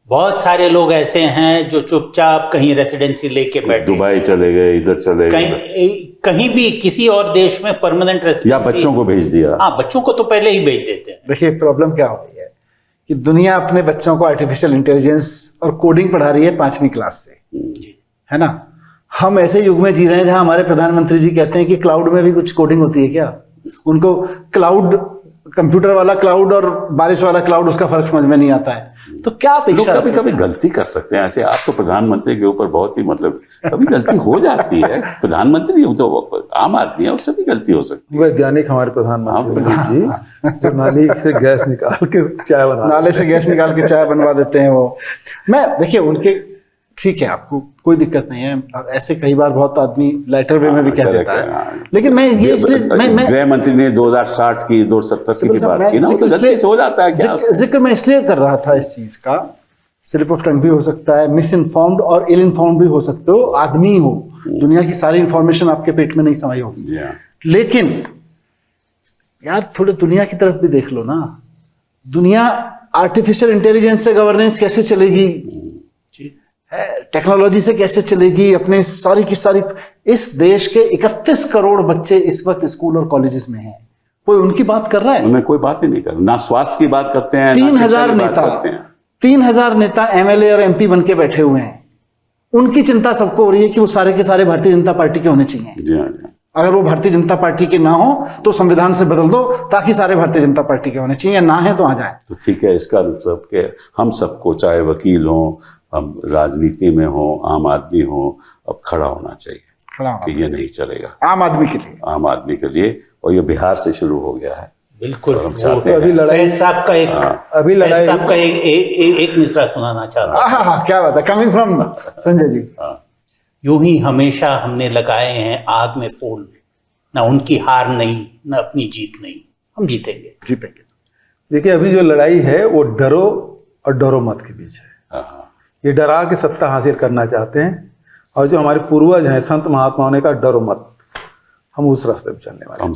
बहुत सारे लोग ऐसे हैं जो चुपचाप कहीं रेसिडेंसी लेके बैठे, दुबई चले गए, इधर चले गए, कहीं भी किसी और देश में परमानेंट रेसिडेंसी, या बच्चों को भेज दिया। हाँ, बच्चों को तो पहले ही भेज देते हैं। देखिए प्रॉब्लम क्या हो रही है कि दुनिया अपने बच्चों को आर्टिफिशियल इंटेलिजेंस और कोडिंग पढ़ा रही है 5वीं क्लास से, है ना। हम ऐसे युग में जी रहे हैं जहां हमारे प्रधानमंत्री जी कहते हैं कि क्लाउड में भी कुछ कोडिंग होती है क्या? उनको क्लाउड, कंप्यूटर वाला क्लाउड और बारिश वाला क्लाउड, उसका फर्क समझ में नहीं आता है। तो क्या अपेक्षा? कभी कभी गलती कर सकते हैं ऐसे। आप तो प्रधानमंत्री के ऊपर बहुत ही मतलब, कभी गलती हो जाती है। प्रधानमंत्री तो आम आदमी है, उससे भी गलती हो सकती है। वैज्ञानिक हमारे प्रधानमंत्री जी जो नाली से गैस निकाल के चाय बना, नाले से गैस निकाल के चाय बनवा देते हैं वो। मैं देखिए उनके, ठीक है, आपको कोई दिक्कत नहीं है, और ऐसे कई बार बहुत आदमी लाइटर वे में भी कह देता है, लेकिन मैं ये इसलिए गृह मंत्री ने 2060 की 2070 की बात की ना, तो गलती से हो जाता है। क्या जिक्र मैं इसलिए कर रहा था इस चीज का, स्लिप ऑफ टंग भी हो सकता है, मिस इन्फॉर्म्ड और इल इन्फॉर्म्ड भी हो सकते हो, आदमी हो, दुनिया की सारी इंफॉर्मेशन आपके पेट में नहीं समाई होगी। लेकिन यार थोड़े दुनिया की तरफ भी देख लो ना। दुनिया आर्टिफिशियल इंटेलिजेंस से गवर्नेंस कैसे चलेगी, टेक्नोलॉजी से कैसे चलेगी, अपने सारी की सारी। इस देश के 31 करोड़ बच्चे इस वक्त स्कूल और कॉलेजेस में हैं, कोई उनकी बात कर रहा है? उन्हें कोई बात ही नहीं कर रहा, ना स्वास्थ्य की बात करते हैं, 3,000 नेता एमएलए और एमपी बन के बैठे हुए हैं। उनकी चिंता सबको हो रही है कि वो सारे के सारे भारतीय जनता पार्टी के होने चाहिए। जी हाँ। अगर वो भारतीय जनता पार्टी के ना हो तो संविधान से बदल दो ताकि सारे भारतीय जनता पार्टी के होने चाहिए, ना है तो आ जाए। तो ठीक है, इसका मतलब कि हम सबको, चाहे वकील हो, हम राजनीति में हो, आम आदमी हो, अब खड़ा होना चाहिए कि ये नहीं चलेगा आम आदमी के लिए, आम आदमी के लिए। और ये बिहार से शुरू हो गया है। बिल्कुल। हम चाहते तो अभी हैं लड़ाई फैज साहब का एक अभी फैज लड़ाई साहब का एक मिसरा सुनाना चाहता हूं। हाँ हाँ, क्या बात है, कमिंग फ्रॉम संजय जी। यूं ही हमेशा हमने लगाए हैं आग में फूल, ना उनकी हार नहीं ना अपनी जीत नहीं, हम जीतेंगे। जीतेंगे। देखिए, अभी जो लड़ाई है वो डरो और डरो मत के बीच है। हाँ, ये डरा के सत्ता हासिल करना चाहते हैं, और जो हमारे पूर्वज हैं संत महात्माओं ने कहा डरो मत, हम उस रास्ते पर चलने वाले हैं।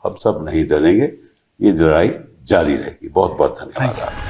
हम सब नहीं डरेंगे, ये लड़ाई जारी रहेगी। बहुत बहुत धन्यवाद।